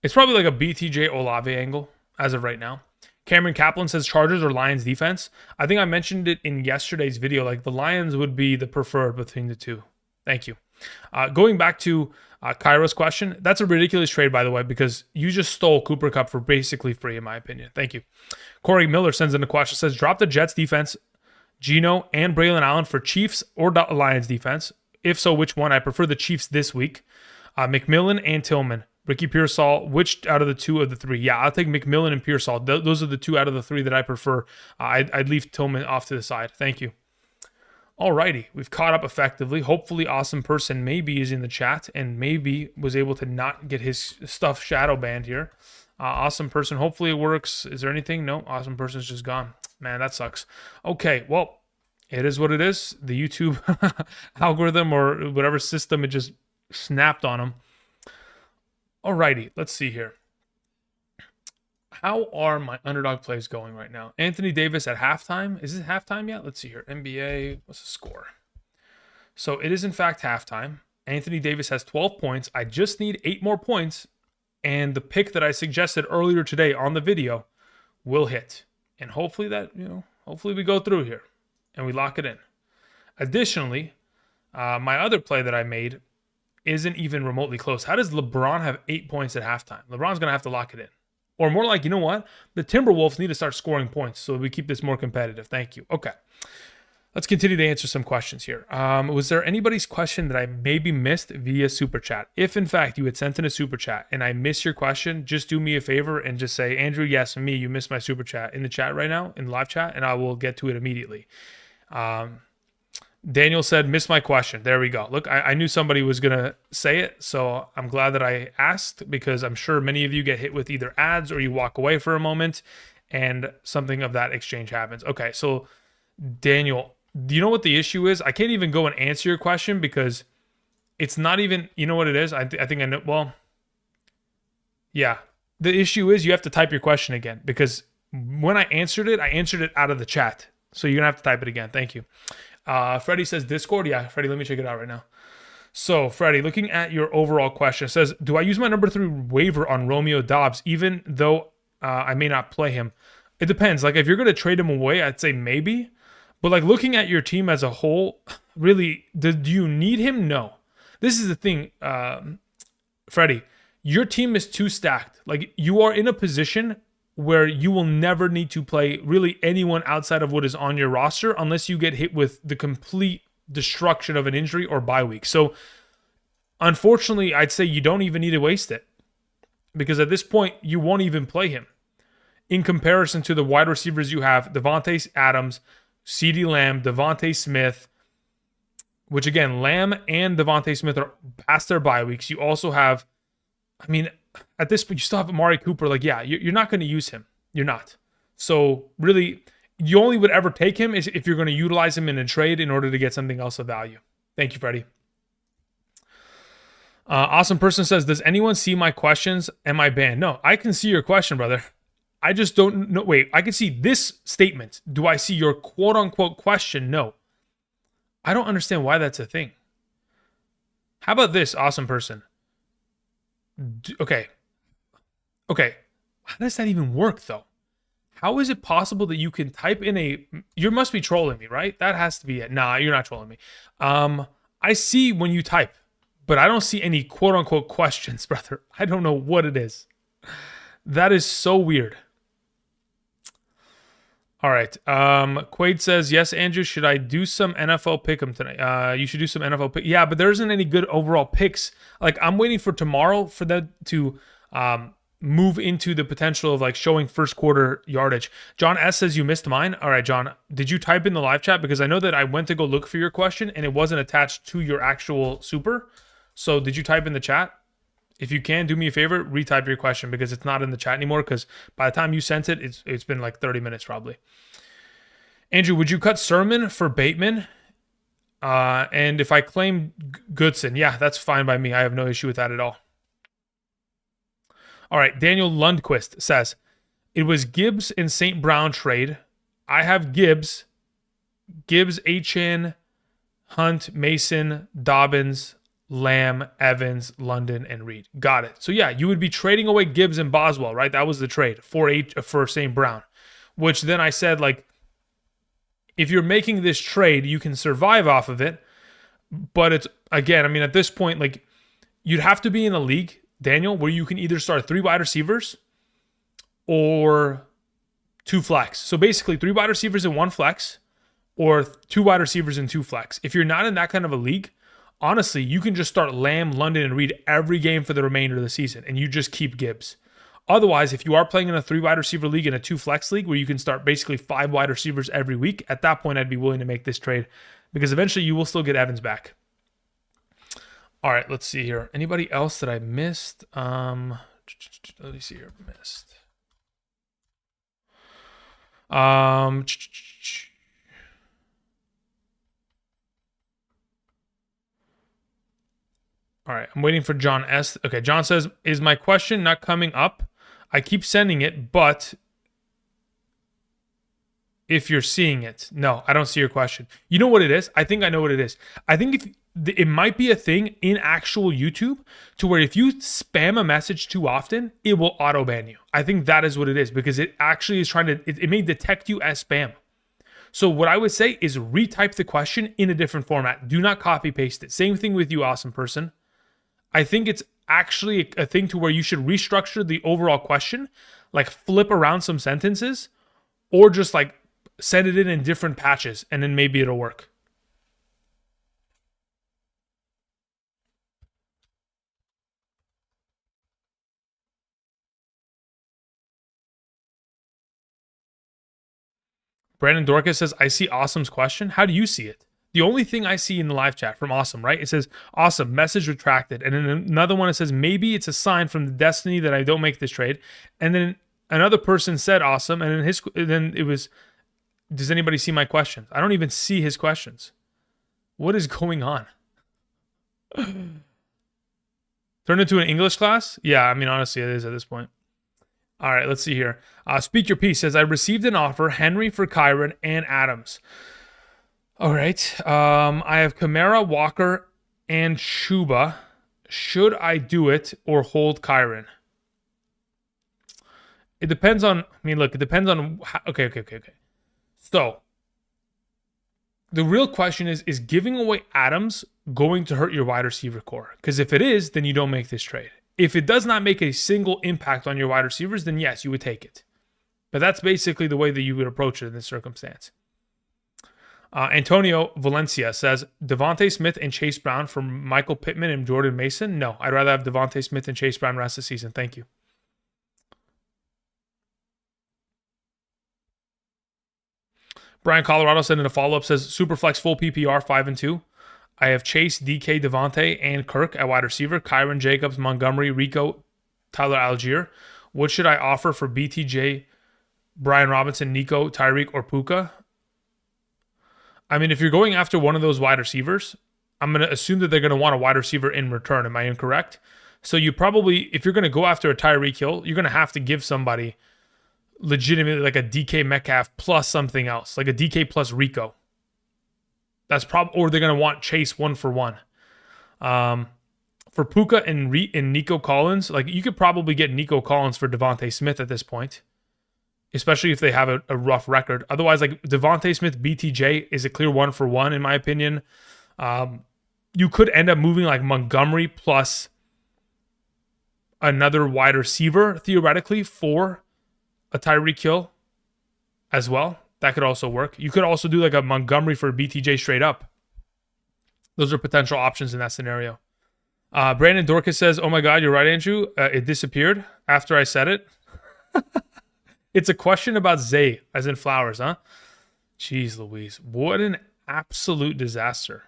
it's probably a BTJ Olave angle as of right now. Cameron Kaplan says Chargers or Lions defense. I think I mentioned it in yesterday's video. The Lions would be the preferred between the two. Thank you. Going back to Cairo's question, that's a ridiculous trade, by the way, because you just stole Cooper Kupp for basically free, in my opinion. Thank you. Corey Miller sends in a question, says, drop the Jets defense, Geno and Braylon Allen for Chiefs or Lions defense. If so, which one? I prefer the Chiefs this week. McMillan and Tillman. Ricky Pearsall, which out of the two of the three? Yeah, I'll take McMillan and Pearsall. Those are the two out of the three that I prefer. I'd leave Tillman off to the side. Thank you. Alrighty, we've caught up effectively. Hopefully, Awesome Person maybe is in the chat and maybe was able to not get his stuff shadow banned here. Awesome Person, hopefully it works. Is there anything? No, Awesome Person's just gone. Man, that sucks. Okay, well, it is what it is. The YouTube algorithm or whatever system, it just snapped on him. Alrighty, let's see here. How are my underdog plays going right now? Anthony Davis at halftime. Is it halftime yet? Let's see here. NBA, what's the score? So it is in fact halftime. Anthony Davis has 12 points. I just need 8 more points. And the pick that I suggested earlier today on the video will hit. And hopefully that, hopefully we go through here and we lock it in. Additionally, my other play that I made isn't even remotely close. How does LeBron have 8 points at halftime? LeBron's going to have to lock it in. Or more like, you know what? The Timberwolves need to start scoring points so we keep this more competitive. Thank you. Okay. Let's continue to answer some questions here. Was there anybody's question that I maybe missed via Super Chat? If, in fact, you had sent in a Super Chat and I missed your question, just do me a favor and just say, Andrew, yes, me, you missed my Super Chat in the chat right now, in live chat, and I will get to it immediately. Daniel said, missed my question. There we go. Look, I knew somebody was going to say it, so I'm glad that I asked because I'm sure many of you get hit with either ads or you walk away for a moment and something of that exchange happens. Okay, so Daniel, do you know what the issue is? I can't even go and answer your question because it's not even, you know what it is? I think I know. Well, yeah. The issue is you have to type your question again because when I answered it out of the chat. So you're going to have to type it again. Thank you. Freddie says Discord. Yeah, Freddie, let me check it out right now. So, Freddie, looking at your overall question, it says, do I use my number 3 waiver on Romeo Dobbs even though I may not play him? It depends. Like, if you're going to trade him away, I'd say maybe. But, like, looking at your team as a whole, really, do you need him? No. This is the thing, Freddie. Your team is too stacked. Like, you are in a position where you will never need to play really anyone outside of what is on your roster unless you get hit with the complete destruction of an injury or bye week. So, unfortunately, I'd say you don't even need to waste it because at this point, you won't even play him. In comparison to the wide receivers you have, Devontae Adams, CeeDee Lamb, Devontae Smith, which again, Lamb and Devontae Smith are past their bye weeks. You also have, I mean, at this point, you still have Amari Cooper. Like, yeah, you're not going to use him. You're not. So, really, you only would ever take him if you're going to utilize him in a trade in order to get something else of value. Thank you, Freddie. Awesome Person says, does anyone see my questions? Am I banned? No, I can see your question, brother. I just don't know. Wait, I can see this statement. Do I see your quote-unquote question? No. I don't understand why that's a thing. How about this, Awesome Person? Okay. How does that even work, though? How is it possible that you can type in a... You must be trolling me, right? That has to be it. Nah, you're not trolling me. I see when you type, but I don't see any quote-unquote questions, brother. I don't know what it is. That is so weird. All right. Quaid says, yes, Andrew, should I do some NFL pick'em tonight? You should do some NFL pick. Yeah, but there isn't any good overall picks. Like, I'm waiting for tomorrow for them to move into the potential of, like, showing first quarter yardage. John S. says, you missed mine. All right, John, did you type in the live chat? Because I know that I went to go look for your question, and it wasn't attached to your actual super. So did you type in the chat? If you can, do me a favor, retype your question because it's not in the chat anymore because by the time you sent it, it's been like 30 minutes probably. Andrew, would you cut Sermon for Bateman? And if I claim Goodson, yeah, that's fine by me. I have no issue with that at all. All right, Daniel Lundquist says, it was Gibbs and St. Brown trade. I have Gibbs, Achane, Hunt, Mason, Dobbins, Lamb, Evans, London, and Reed. Got it. So yeah, you would be trading away Gibbs and Boswell, right? That was the trade for St. Brown, which then I said, like, if you're making this trade, you can survive off of it. But it's, again, I mean, at this point, like, you'd have to be in a league, Daniel, where you can either start 3 wide receivers or 2 flex. So basically 3 wide receivers and 1 flex or 2 wide receivers and 2 flex. If you're not in that kind of a league, honestly, you can just start Lamb, London, and Reed every game for the remainder of the season, and you just keep Gibbs. Otherwise, if you are playing in a 3 wide receiver league and a 2 flex league where you can start basically 5 wide receivers every week, at that point, I'd be willing to make this trade because eventually you will still get Evans back. All right, let's see here. Anybody else that I missed? Let me see here. Missed. All right, I'm waiting for John S. Okay, John says, is my question not coming up? I keep sending it, but if you're seeing it. No, I don't see your question. You know what it is? I think I know what it is. I think if it might be a thing in actual YouTube to where if you spam a message too often, it will auto ban you. I think that is what it is because it actually is trying to, it may detect you as spam. So what I would say is retype the question in a different format. Do not copy paste it. Same thing with you, awesome person. I think it's actually a thing to where you should restructure the overall question, like flip around some sentences, or just like send it in different patches, and then maybe it'll work. Brandon Dorcas says, I see Awesome's question. How do you see it? The only thing I see in the live chat from Awesome, right? It says, Awesome, message retracted. And then another one, it says, maybe it's a sign from the destiny that I don't make this trade. And then another person said Awesome. And then it was, does anybody see my questions? I don't even see his questions. What is going on? Turn into an English class? Yeah, I mean, honestly, it is at this point. All right, let's see here. Speak Your Piece says, I received an offer, Henry for Kyron and Adams. All right. I have Kamara, Walker, and Chuba. Should I do it or hold Kyron? It depends on, look, it depends on, okay. So, the real question is giving away Adams going to hurt your wide receiver core? Because if it is, then you don't make this trade. If it does not make a single impact on your wide receivers, then yes, you would take it. But that's basically the way that you would approach it in this circumstance. Antonio Valencia says, Devontae Smith and Chase Brown from Michael Pittman and Jordan Mason? No, I'd rather have Devontae Smith and Chase Brown rest of the season. Thank you. Brian Colorado sent in a follow-up, says, Superflex full PPR 5 and 2. I have Chase, DK, Devontae, and Kirk at wide receiver, Kyron, Jacobs, Montgomery, Rico, Tyler Algier. What should I offer for BTJ, Brian Robinson, Nico, Tyreek, or Puka? I mean, if you're going after one of those wide receivers, I'm going to assume that they're going to want a wide receiver in return. Am I incorrect? So you probably, if you're going to go after a Tyreek Hill, you're going to have to give somebody legitimately like a DK Metcalf plus something else, like a DK plus Rico. That's probably, or they're going to want Chase 1-for-1. For Puka and Nico Collins, like you could probably get Nico Collins for Devontae Smith at this point, especially if they have a rough record. Otherwise, like Devontae Smith, BTJ is a clear 1-for-1 in my opinion. You could end up moving like Montgomery plus another wide receiver theoretically for a Tyreek Hill as well. That could also work. You could also do like a Montgomery for BTJ straight up. Those are potential options in that scenario. Brandon Dorcas says, oh my God, you're right, Andrew. It disappeared after I said it. It's a question about Zay, as in flowers, huh? Jeez Louise. What an absolute disaster.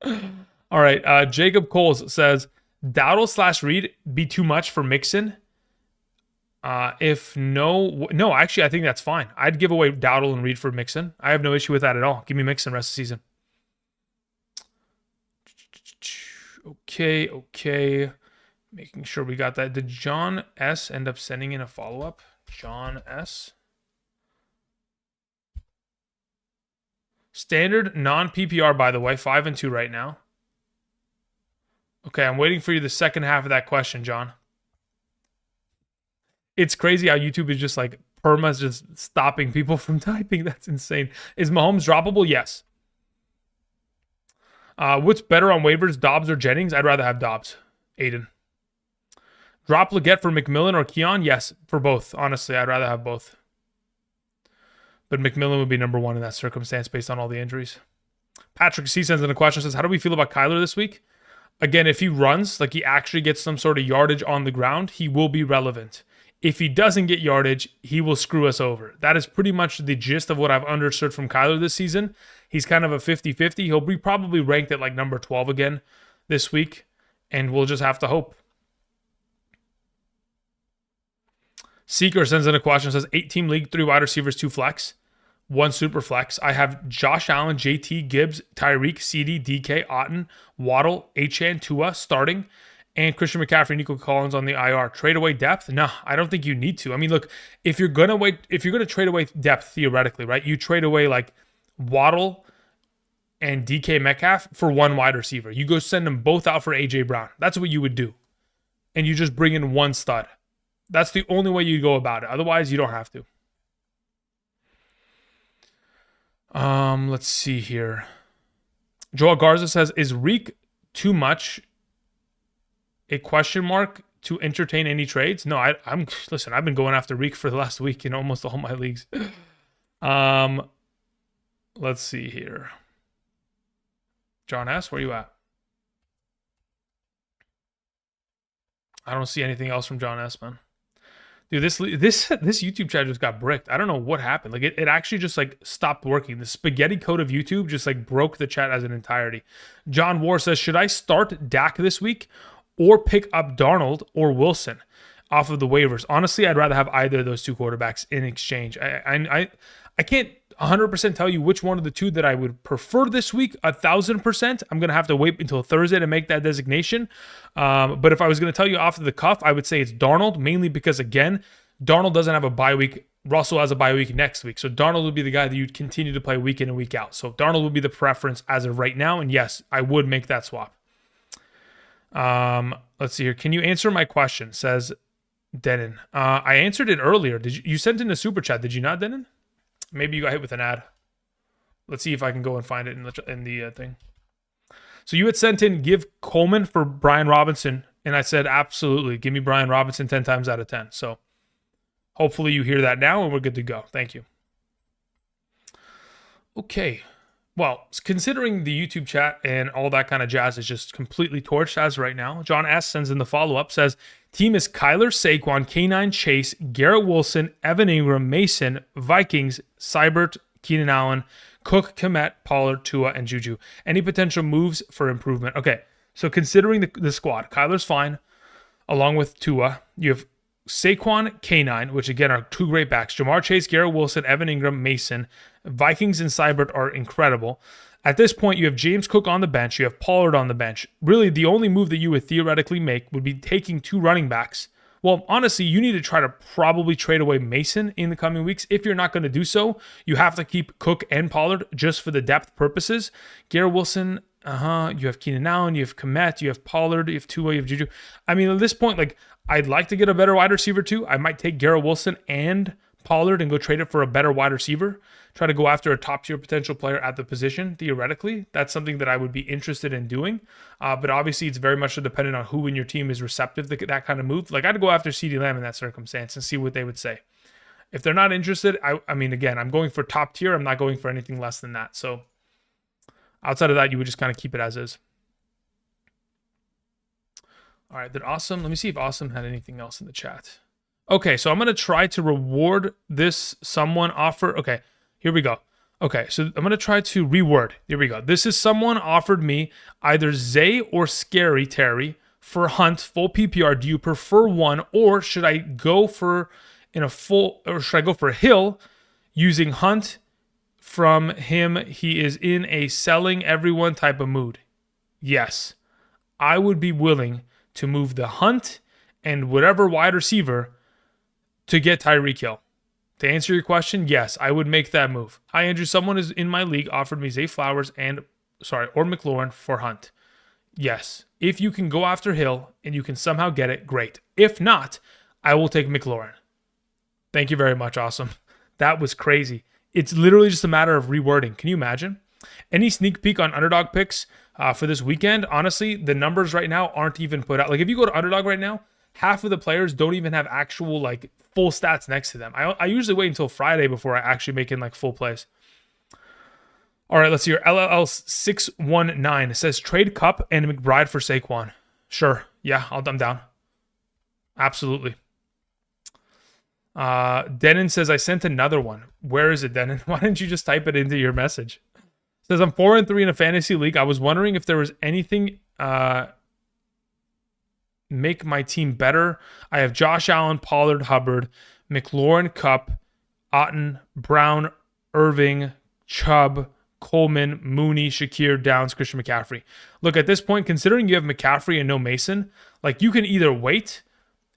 All right. Jacob Coles says, Dowdle / Reed be too much for Mixon? If no, actually, I think that's fine. I'd give away Dowdle and Reed for Mixon. I have no issue with that at all. Give me Mixon rest of the season. Okay. Making sure we got that. Did John S. end up sending in a follow-up? John S. Standard non-PPR, by the way. 5 and 2 right now. Okay, I'm waiting for you the second half of that question, John. It's crazy how YouTube is just like perma's just stopping people from typing. That's insane. Is Mahomes droppable? Yes. What's better on waivers, Dobbs or Jennings? I'd rather have Dobbs. Aiden. Drop Leggett for McMillan or Keon? Yes, for both. Honestly, I'd rather have both. But McMillan would be number 1 in that circumstance based on all the injuries. Patrick C sends in a question, says, how do we feel about Kyler this week? Again, if he runs, like he actually gets some sort of yardage on the ground, he will be relevant. If he doesn't get yardage, he will screw us over. That is pretty much the gist of what I've understood from Kyler this season. He's kind of a 50-50. He'll be probably ranked at like number 12 again this week, and we'll just have to hope. Seeker sends in a question, says 8-team league, 3 wide receivers, 2 flex, 1 super flex. I have Josh Allen, JT, Gibbs, Tyreek, CD, DK, Otten, Waddle, Achane, Tua starting, and Christian McCaffrey, Nico Collins on the IR. Trade away depth? No, I don't think you need to. I mean, look, if you're gonna trade away depth theoretically, right? You trade away like Waddle and DK Metcalf for 1 wide receiver. You go send them both out for AJ Brown. That's what you would do, and you just bring in 1 stud. That's the only way you go about it. Otherwise, you don't have to. Let's see here. Joel Garza says, is Reek too much a question mark to entertain any trades? No, listen, I've been going after Reek for the last week in almost all my leagues. Let's see here. John S., where you at? I don't see anything else from John S., man. Dude, this YouTube chat just got bricked. I don't know what happened. Like it actually just like stopped working. The spaghetti code of YouTube just like broke the chat as an entirety. John War says, should I start Dak this week or pick up Darnold or Wilson off of the waivers? Honestly, I'd rather have either of those 2 quarterbacks in exchange. I can't 100% tell you which one of the 2 that I would prefer this week. 1,000%. I'm going to have to wait until Thursday to make that designation. But if I was going to tell you off the cuff, I would say it's Darnold, mainly because, again, Darnold doesn't have a bye week. Russell has a bye week next week. So Darnold would be the guy that you'd continue to play week in and week out. So Darnold would be the preference as of right now. And yes, I would make that swap. Let's see here. Can you answer my question? Says Denon. I answered it earlier. You sent in a super chat? Did you not, Denon? Maybe you got hit with an ad. Let's see if I can go and find it in the thing. So you had sent in give Coleman for Brian Robinson, and I said absolutely. Give me Brian Robinson 10 times out of 10. So hopefully you hear that now, and we're good to go. Thank you. Okay. Well, considering the YouTube chat and all that kind of jazz is just completely torched as right now, John S. sends in the follow-up, says, team is Kyler, Saquon, K9, Chase, Garrett Wilson, Evan Ingram, Mason, Vikings, Seibert, Keenan Allen, Cook, Kmet, Pollard, Tua, and Juju. Any potential moves for improvement? Okay, so considering the squad, Kyler's fine, along with Tua. You have Saquon, K9, which again are 2 great backs. Jamar Chase, Garrett Wilson, Evan Ingram, Mason. Vikings and Seibert are incredible. At this point, you have James Cook on the bench. You have Pollard on the bench. Really, the only move that you would theoretically make would be taking 2 running backs. Well, honestly, you need to try to probably trade away Mason in the coming weeks. If you're not going to do so, you have to keep Cook and Pollard just for the depth purposes. Garrett Wilson, you have Keenan Allen, you have Kmet, you have Pollard, you have Tua, you have Juju. I mean, at this point, like, I'd like to get a better wide receiver too. I might take Garrett Wilson and Pollard and go trade it for a better wide receiver. Try to go after a top-tier potential player at the position, theoretically. That's something that I would be interested in doing. But obviously, it's very much dependent on who in your team is receptive to that kind of move. Like, I'd go after CeeDee Lamb in that circumstance and see what they would say. If they're not interested, I mean, again, I'm going for top tier. I'm not going for anything less than that. So outside of that, you would just kind of keep it as is. All right, then Awesome. Let me see if Awesome had anything else in the chat. Okay, so I'm going to try to reward this someone offer. Okay, here we go. Okay, so I'm going to try to reword. Here we go. This is someone offered me either Zay or Scary Terry for Hunt, full PPR. Do you prefer one, or should I go for Hill using Hunt from him? He is in a selling everyone type of mood. Yes, I would be willing to move the Hunt and whatever wide receiver to get Tyreek Hill. To answer your question, yes, I would make that move. Hi, Andrew. Someone is in my league offered me Zay Flowers or McLaurin for Hunt. Yes, if you can go after Hill and you can somehow get it, great. If not, I will take McLaurin. Thank you very much. Awesome. That was crazy. It's literally just a matter of rewording. Can you imagine? Any sneak peek on Underdog picks for this weekend? Honestly, the numbers right now aren't even put out. Like, if you go to Underdog right now, half of the players don't even have actual like full stats next to them. I usually wait until Friday before I actually make in like full plays. All right, let's see here. LLL619 says trade Cup and McBride for Saquon. Sure. Yeah, I'm down. Absolutely. Denon says, I sent another one. Where is it, Denon? Why didn't you just type it into your message? Says, I'm 4-3 in a fantasy league. I was wondering if there was anything make my team better. I have Josh Allen, Pollard, Hubbard, McLaurin, Cup, Otten, Brown, Irving, Chubb, Coleman, Mooney, Shakir, Downs, Christian McCaffrey. Look, at this point, considering you have McCaffrey and no Mason, like you can either wait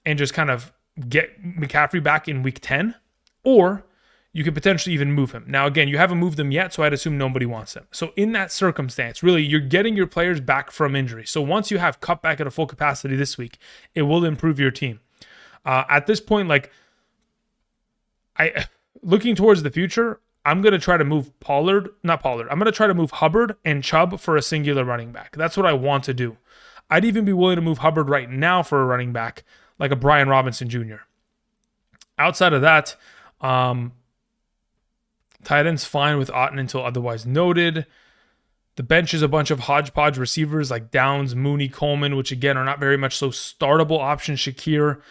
and just kind of get McCaffrey back in week 10, or you could potentially even move him. Now, again, you haven't moved him yet, so I'd assume nobody wants him. So in that circumstance, really, you're getting your players back from injury. So once you have Cup back at a full capacity this week, it will improve your team. At this point, like, looking towards the future, I'm going to try to move I'm going to try to move Hubbard and Chubb for a singular running back. That's what I want to do. I'd even be willing to move Hubbard right now for a running back, like a Brian Robinson Jr. Outside of that, tight end's fine with Otten until otherwise noted. The bench is a bunch of hodgepodge receivers like Downs, Mooney, Coleman, which again are not very much so startable options. Shakir,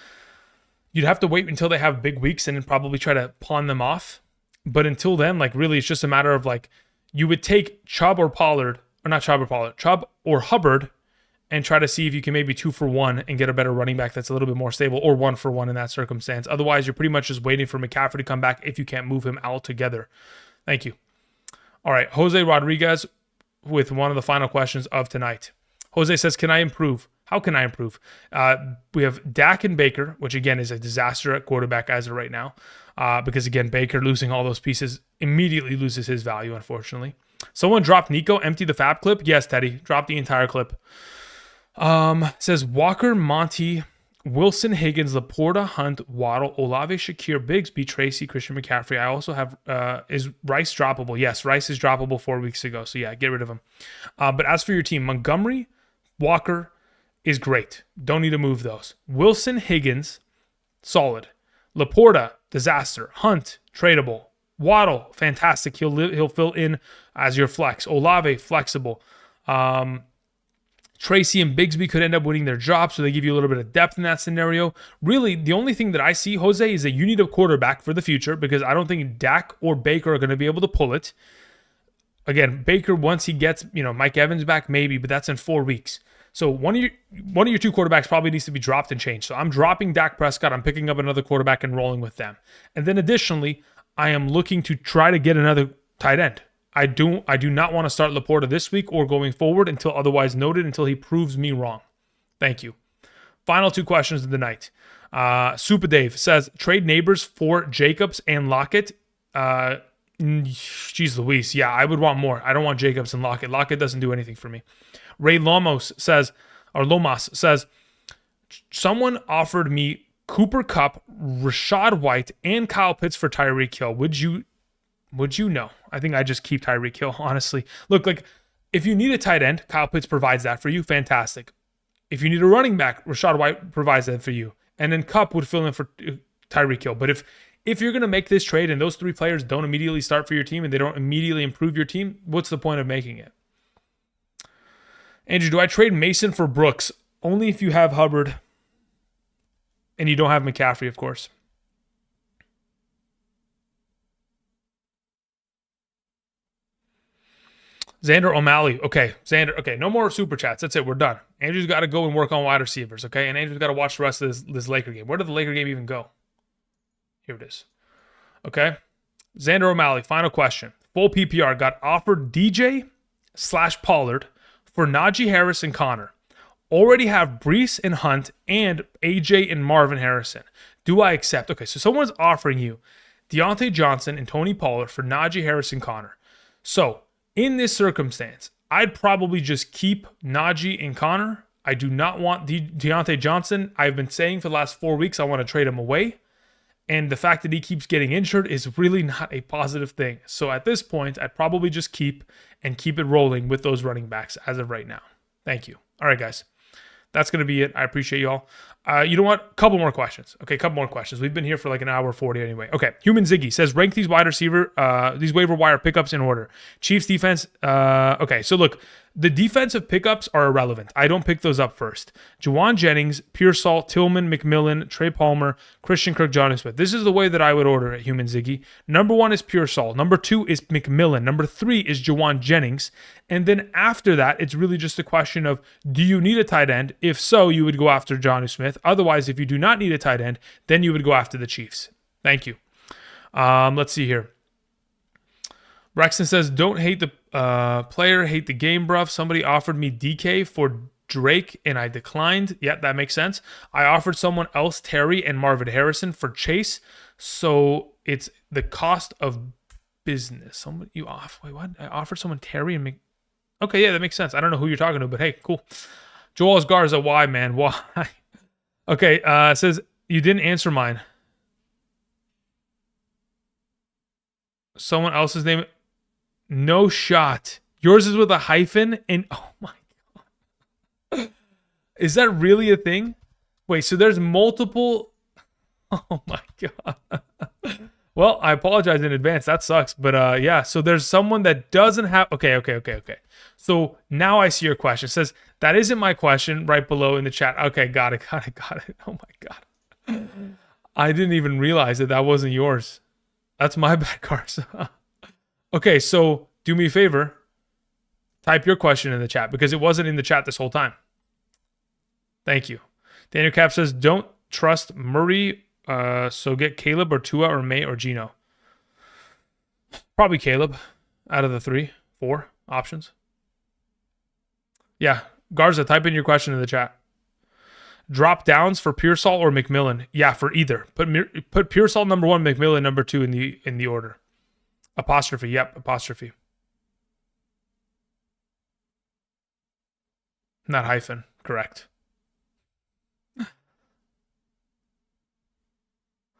you'd have to wait until they have big weeks and then probably try to pawn them off. But until then, like really, it's just a matter of like you would take Chubb or Hubbard, and try to see if you can maybe 2 for 1 and get a better running back that's a little bit more stable, or 1 for 1 in that circumstance. Otherwise, you're pretty much just waiting for McCaffrey to come back if you can't move him altogether. Thank you. All right, Jose Rodriguez with one of the final questions of tonight. Jose says, can I improve? How can I improve? We have Dak and Baker, which again is a disaster at quarterback as of right now, because again, Baker losing all those pieces immediately loses his value, unfortunately. Someone dropped Nico, empty the fab clip. Yes, Teddy, drop the entire clip. Says Walker, Monty, Wilson, Higgins, Laporta, Hunt, Waddle, Olave, Shakir, Bigsby, Tracy, Christian McCaffrey. I also have, is Rice droppable? Yes, Rice is droppable 4 weeks ago. So yeah, get rid of him. But as for your team, Montgomery, Walker is great. Don't need to move those. Wilson, Higgins, solid. Laporta, disaster. Hunt, tradable. Waddle, fantastic. He'll fill in as your flex. Olave, flexible. Tracy and Bigsby could end up winning their job, so they give you a little bit of depth in that scenario. Really, the only thing that I see, Jose, is that you need a quarterback for the future because I don't think Dak or Baker are going to be able to pull it. Again, Baker, once he gets, Mike Evans back, maybe, but that's in 4 weeks. So one of your two quarterbacks probably needs to be dropped and changed. So I'm dropping Dak Prescott. I'm picking up another quarterback and rolling with them. And then additionally, I am looking to try to get another tight end. I do not want to start Laporta this week or going forward until otherwise noted, until he proves me wrong. Thank you. Final 2 questions of the night. Super Dave says, trade Neighbors for Jacobs and Lockett. Jeez Louise. Yeah, I would want more. I don't want Jacobs and Lockett. Lockett doesn't do anything for me. Ray Lomas says, someone offered me Cooper Kupp, Rashad White, and Kyle Pitts for Tyreek Hill. Would you know? I think I just keep Tyreek Hill, honestly. Look, like, if you need a tight end, Kyle Pitts provides that for you. Fantastic. If you need a running back, Rashad White provides that for you. And then Kupp would fill in for Tyreek Hill. But if you're going to make this trade and those 3 players don't immediately start for your team and they don't immediately improve your team, what's the point of making it? Andrew, do I trade Mason for Brooks? Only if you have Hubbard and you don't have McCaffrey, of course. Xander O'Malley. Okay, Xander. Okay, no more super chats. That's it. We're done. Andrew's got to go and work on wide receivers, okay? And Andrew's got to watch the rest of this Laker game. Where did the Laker game even go? Here it is. Okay. Xander O'Malley, final question. Full PPR got offered DJ/Pollard for Najee Harris and Connor. Already have Brees and Hunt and AJ and Marvin Harrison. Do I accept? Okay, so someone's offering you Deontay Johnson and Tony Pollard for Najee Harris and Connor. So, in this circumstance, I'd probably just keep Najee and Connor. I do not want Deontay Johnson. I've been saying for the last 4 weeks I want to trade him away. And the fact that he keeps getting injured is really not a positive thing. So at this point, I'd probably just keep it rolling with those running backs as of right now. Thank you. All right, guys. That's going to be it. I appreciate y'all. You know what? Couple more questions. Okay, couple more questions. We've been here for like an hour 40 anyway. Okay, Human Ziggy says rank these these waiver wire pickups in order. Chiefs defense. Okay, so look, the defensive pickups are irrelevant. I don't pick those up first. Juwan Jennings, Pearsall, Tillman, McMillan, Trey Palmer, Christian Kirk, Johnny Smith. This is the way that I would order it, Human Ziggy. Number 1 is Pearsall. Number 2 is McMillan. Number 3 is Juwan Jennings. And then after that, it's really just a question of, do you need a tight end? If so, you would go after Johnny Smith. Otherwise, if you do not need a tight end, then you would go after the Chiefs. Thank you. Let's see here. Braxton says, don't hate the player, hate the game, bruv. Somebody offered me DK for Drake, and I declined. Yeah, that makes sense. I offered someone else, Terry and Marvin Harrison, for Chase. So it's the cost of business. Wait, what? I offered someone Terry and Okay, yeah, that makes sense. I don't know who you're talking to, but hey, cool. Joel Garza, why, man? Why? Okay, says, you didn't answer mine. Someone else's name. No shot. Yours is with a hyphen and oh my god. Is that really a thing? Wait, so there's multiple. Oh my god. Well, I apologize in advance. That sucks. But yeah, so there's someone that doesn't have Okay. So now I see your question. It says, that isn't my question right below in the chat. Okay, got it. Oh my god. I didn't even realize that wasn't yours. That's my bad, Garza. Okay, so do me a favor. Type your question in the chat because it wasn't in the chat this whole time. Thank you. Daniel Cap says, don't trust Murray, so get Caleb or Tua or May or Gino. Probably Caleb out of the 4 options. Yeah, Garza, type in your question in the chat. Drop downs for Pearsall or McMillan. Yeah, for either. Put Pearsall number 1, McMillan number 2 in the order. Apostrophe. Yep, apostrophe. Not hyphen. Correct.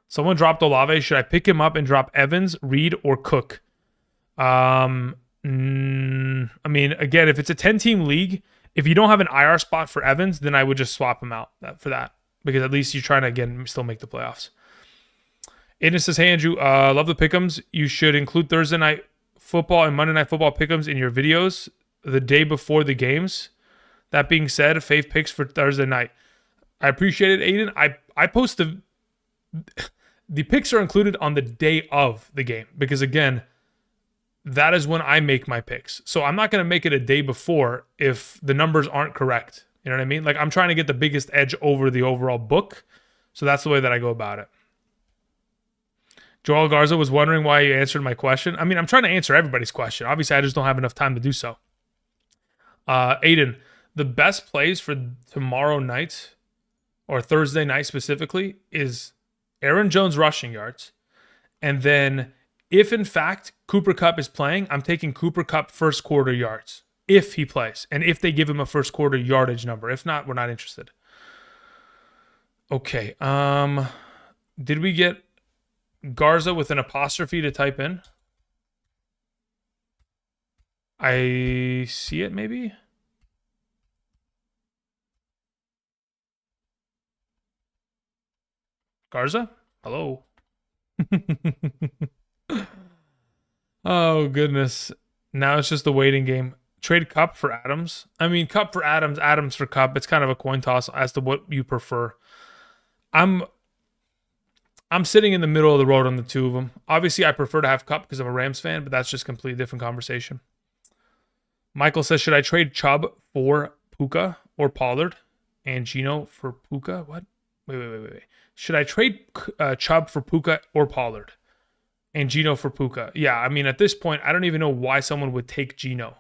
Someone dropped Olave. Should I pick him up and drop Evans, Reed, or Cook? I mean, again, if it's a 10-team league, if you don't have an IR spot for Evans, then I would just swap him out for that. Because at least you're trying to, again, still make the playoffs. Aiden says, hey, Andrew, love the pick'ems. You should include Thursday night football and Monday night football pick'ems in your videos the day before the games. That being said, fave picks for Thursday night. I appreciate it, Aiden. I post the picks are included on the day of the game because, again, that is when I make my picks. So I'm not going to make it a day before if the numbers aren't correct. You know what I mean? Like, I'm trying to get the biggest edge over the overall book. So that's the way that I go about it. Joel Garza was wondering why you answered my question. I mean, I'm trying to answer everybody's question. Obviously, I just don't have enough time to do so. Aiden, the best plays for tomorrow night or Thursday night specifically is Aaron Jones rushing yards. And then if, in fact, Cooper Kupp is playing, I'm taking Cooper Kupp first quarter yards if he plays and if they give him a first quarter yardage number. If not, we're not interested. Okay. Did we get Garza with an apostrophe to type in? I see it maybe. Garza? Hello. Oh, goodness. Now it's just a waiting game. Trade Kupp for Adams. I mean, Kupp for Adams, Adams for Kupp. It's kind of a coin toss as to what you prefer. I'm sitting in the middle of the road on the two of them. Obviously, I prefer to have Kupp because I'm a Rams fan, but that's just a completely different conversation. Michael says, should I trade Chubb for Puka or Pollard and Gino for Puka? What? Wait. Should I trade Chubb for Puka or Pollard and Gino for Puka? Yeah, I mean, at this point, I don't even know why someone would take Gino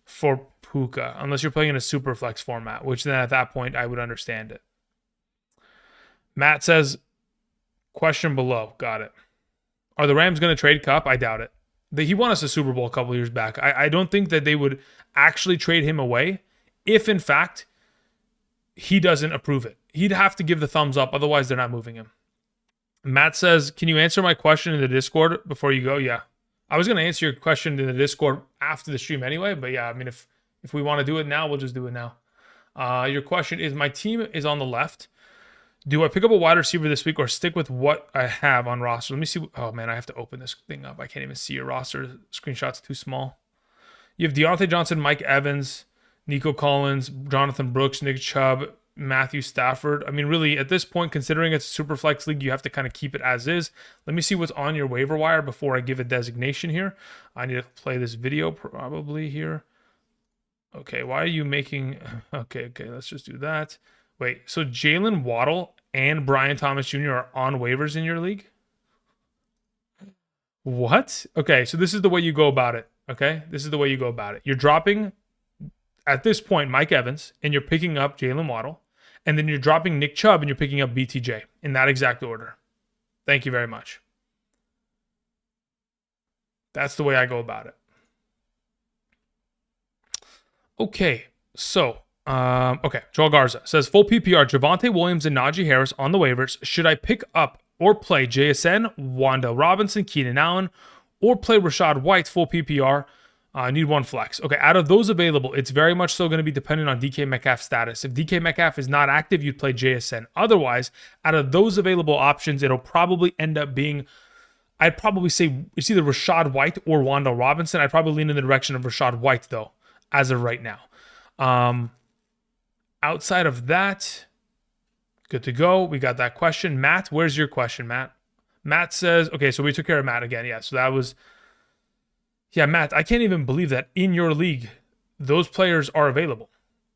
for Puka unless you're playing in a super flex format, which then at that point, I would understand it. Matt says, question below. Got it. Are the Rams going to trade Kupp? I doubt it. He won us a Super Bowl a couple years back. I don't think that they would actually trade him away if, in fact, he doesn't approve it. He'd have to give the thumbs up. Otherwise, they're not moving him. Matt says, can you answer my question in the Discord before you go? Yeah. I was going to answer your question in the Discord after the stream anyway. But yeah, I mean, if we want to do it now, we'll just do it now. Your question is, my team is on the left. Do I pick up a wide receiver this week or stick with what I have on roster? Let me see. Oh, man, I have to open this thing up. I can't even see your roster. Screenshot's too small. You have Deontay Johnson, Mike Evans, Nico Collins, Jonathan Brooks, Nick Chubb, Matthew Stafford. I mean, really, at this point, considering it's a super flex league, you have to kind of keep it as is. Let me see what's on your waiver wire before I give a designation here. I need to play this video probably here. Okay, why are you making... Okay, let's just do that. Wait, so Jalen Waddle and Brian Thomas Jr. are on waivers in your league? What? Okay, so this is the way you go about it. Okay, this is the way you go about it. You're dropping, at this point, Mike Evans, and you're picking up Jalen Waddle, and then you're dropping Nick Chubb, and you're picking up BTJ in that exact order. Thank you very much. That's the way I go about it. Okay, so... Joel Garza says, full PPR, Javonte Williams and Najee Harris on the waivers. Should I pick up or play JSN, Wanda Robinson, Keenan Allen, or play Rashad White full PPR? I need one flex. Okay, out of those available, it's very much so going to be dependent on DK Metcalf's status. If DK Metcalf is not active, you'd play JSN. Otherwise, out of those available options, it'll probably end up being, I'd probably say it's either Rashad White or Wanda Robinson. I'd probably lean in the direction of Rashad White, though, as of right now. Outside of that, good to go. We got that question. Matt, where's your question, Matt? Matt says, okay, so we took care of Matt again. Yeah, so that was, yeah, Matt, I can't even believe that in your league, those players are available.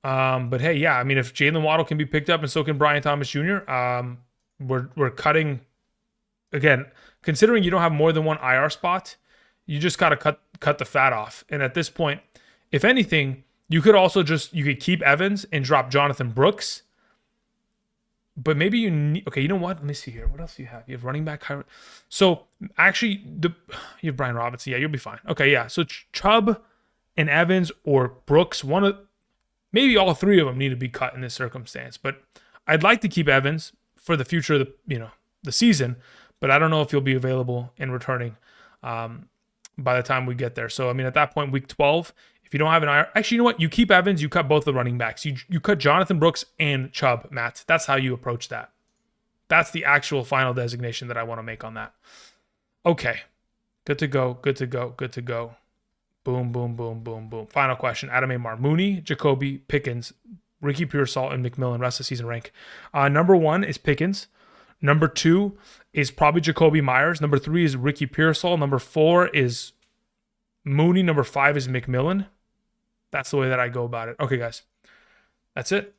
But hey, yeah, I mean, if Jalen Waddle can be picked up and so can Brian Thomas Jr., we're cutting, again, considering you don't have more than one IR spot, you just got to cut the fat off. And at this point, if anything, you could also you could keep Evans and drop Jonathan Brooks. But maybe you need, okay, you know what? Let me see here. What else do you have? You have running back. So actually, you have Brian Robinson. Yeah, you'll be fine. Okay, yeah. So Chubb and Evans or Brooks, maybe all three of them need to be cut in this circumstance. But I'd like to keep Evans for the future of the season. But I don't know if he'll be available and returning by the time we get there. So I mean, at that point, week 12. If you don't have an IR, actually, you know what? You keep Evans, you cut both the running backs. You cut Jonathan Brooks and Chubb, Matt. That's how you approach that. That's the actual final designation that I want to make on that. Okay. Good to go. Boom, boom, boom, boom, boom. Final question. Adam Amar. Mooney, Jacoby, Pickens, Ricky Pearsall, and McMillan. Rest of season rank. Number 1 is Pickens. Number 2 is probably Jacoby Myers. Number 3 is Ricky Pearsall. Number 4 is Mooney. Number 5 is McMillan. That's the way that I go about it. Okay, guys. That's it.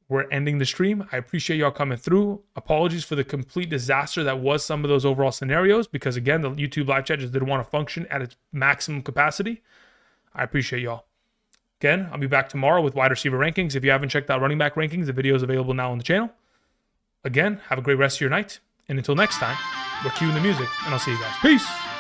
We're ending the stream. I appreciate y'all coming through. Apologies for the complete disaster that was some of those overall scenarios because, again, the YouTube live chat just didn't want to function at its maximum capacity. I appreciate y'all. Again, I'll be back tomorrow with wide receiver rankings. If you haven't checked out running back rankings, the video is available now on the channel. Again, have a great rest of your night. And until next time, we're cueing the music, and I'll see you guys. Peace.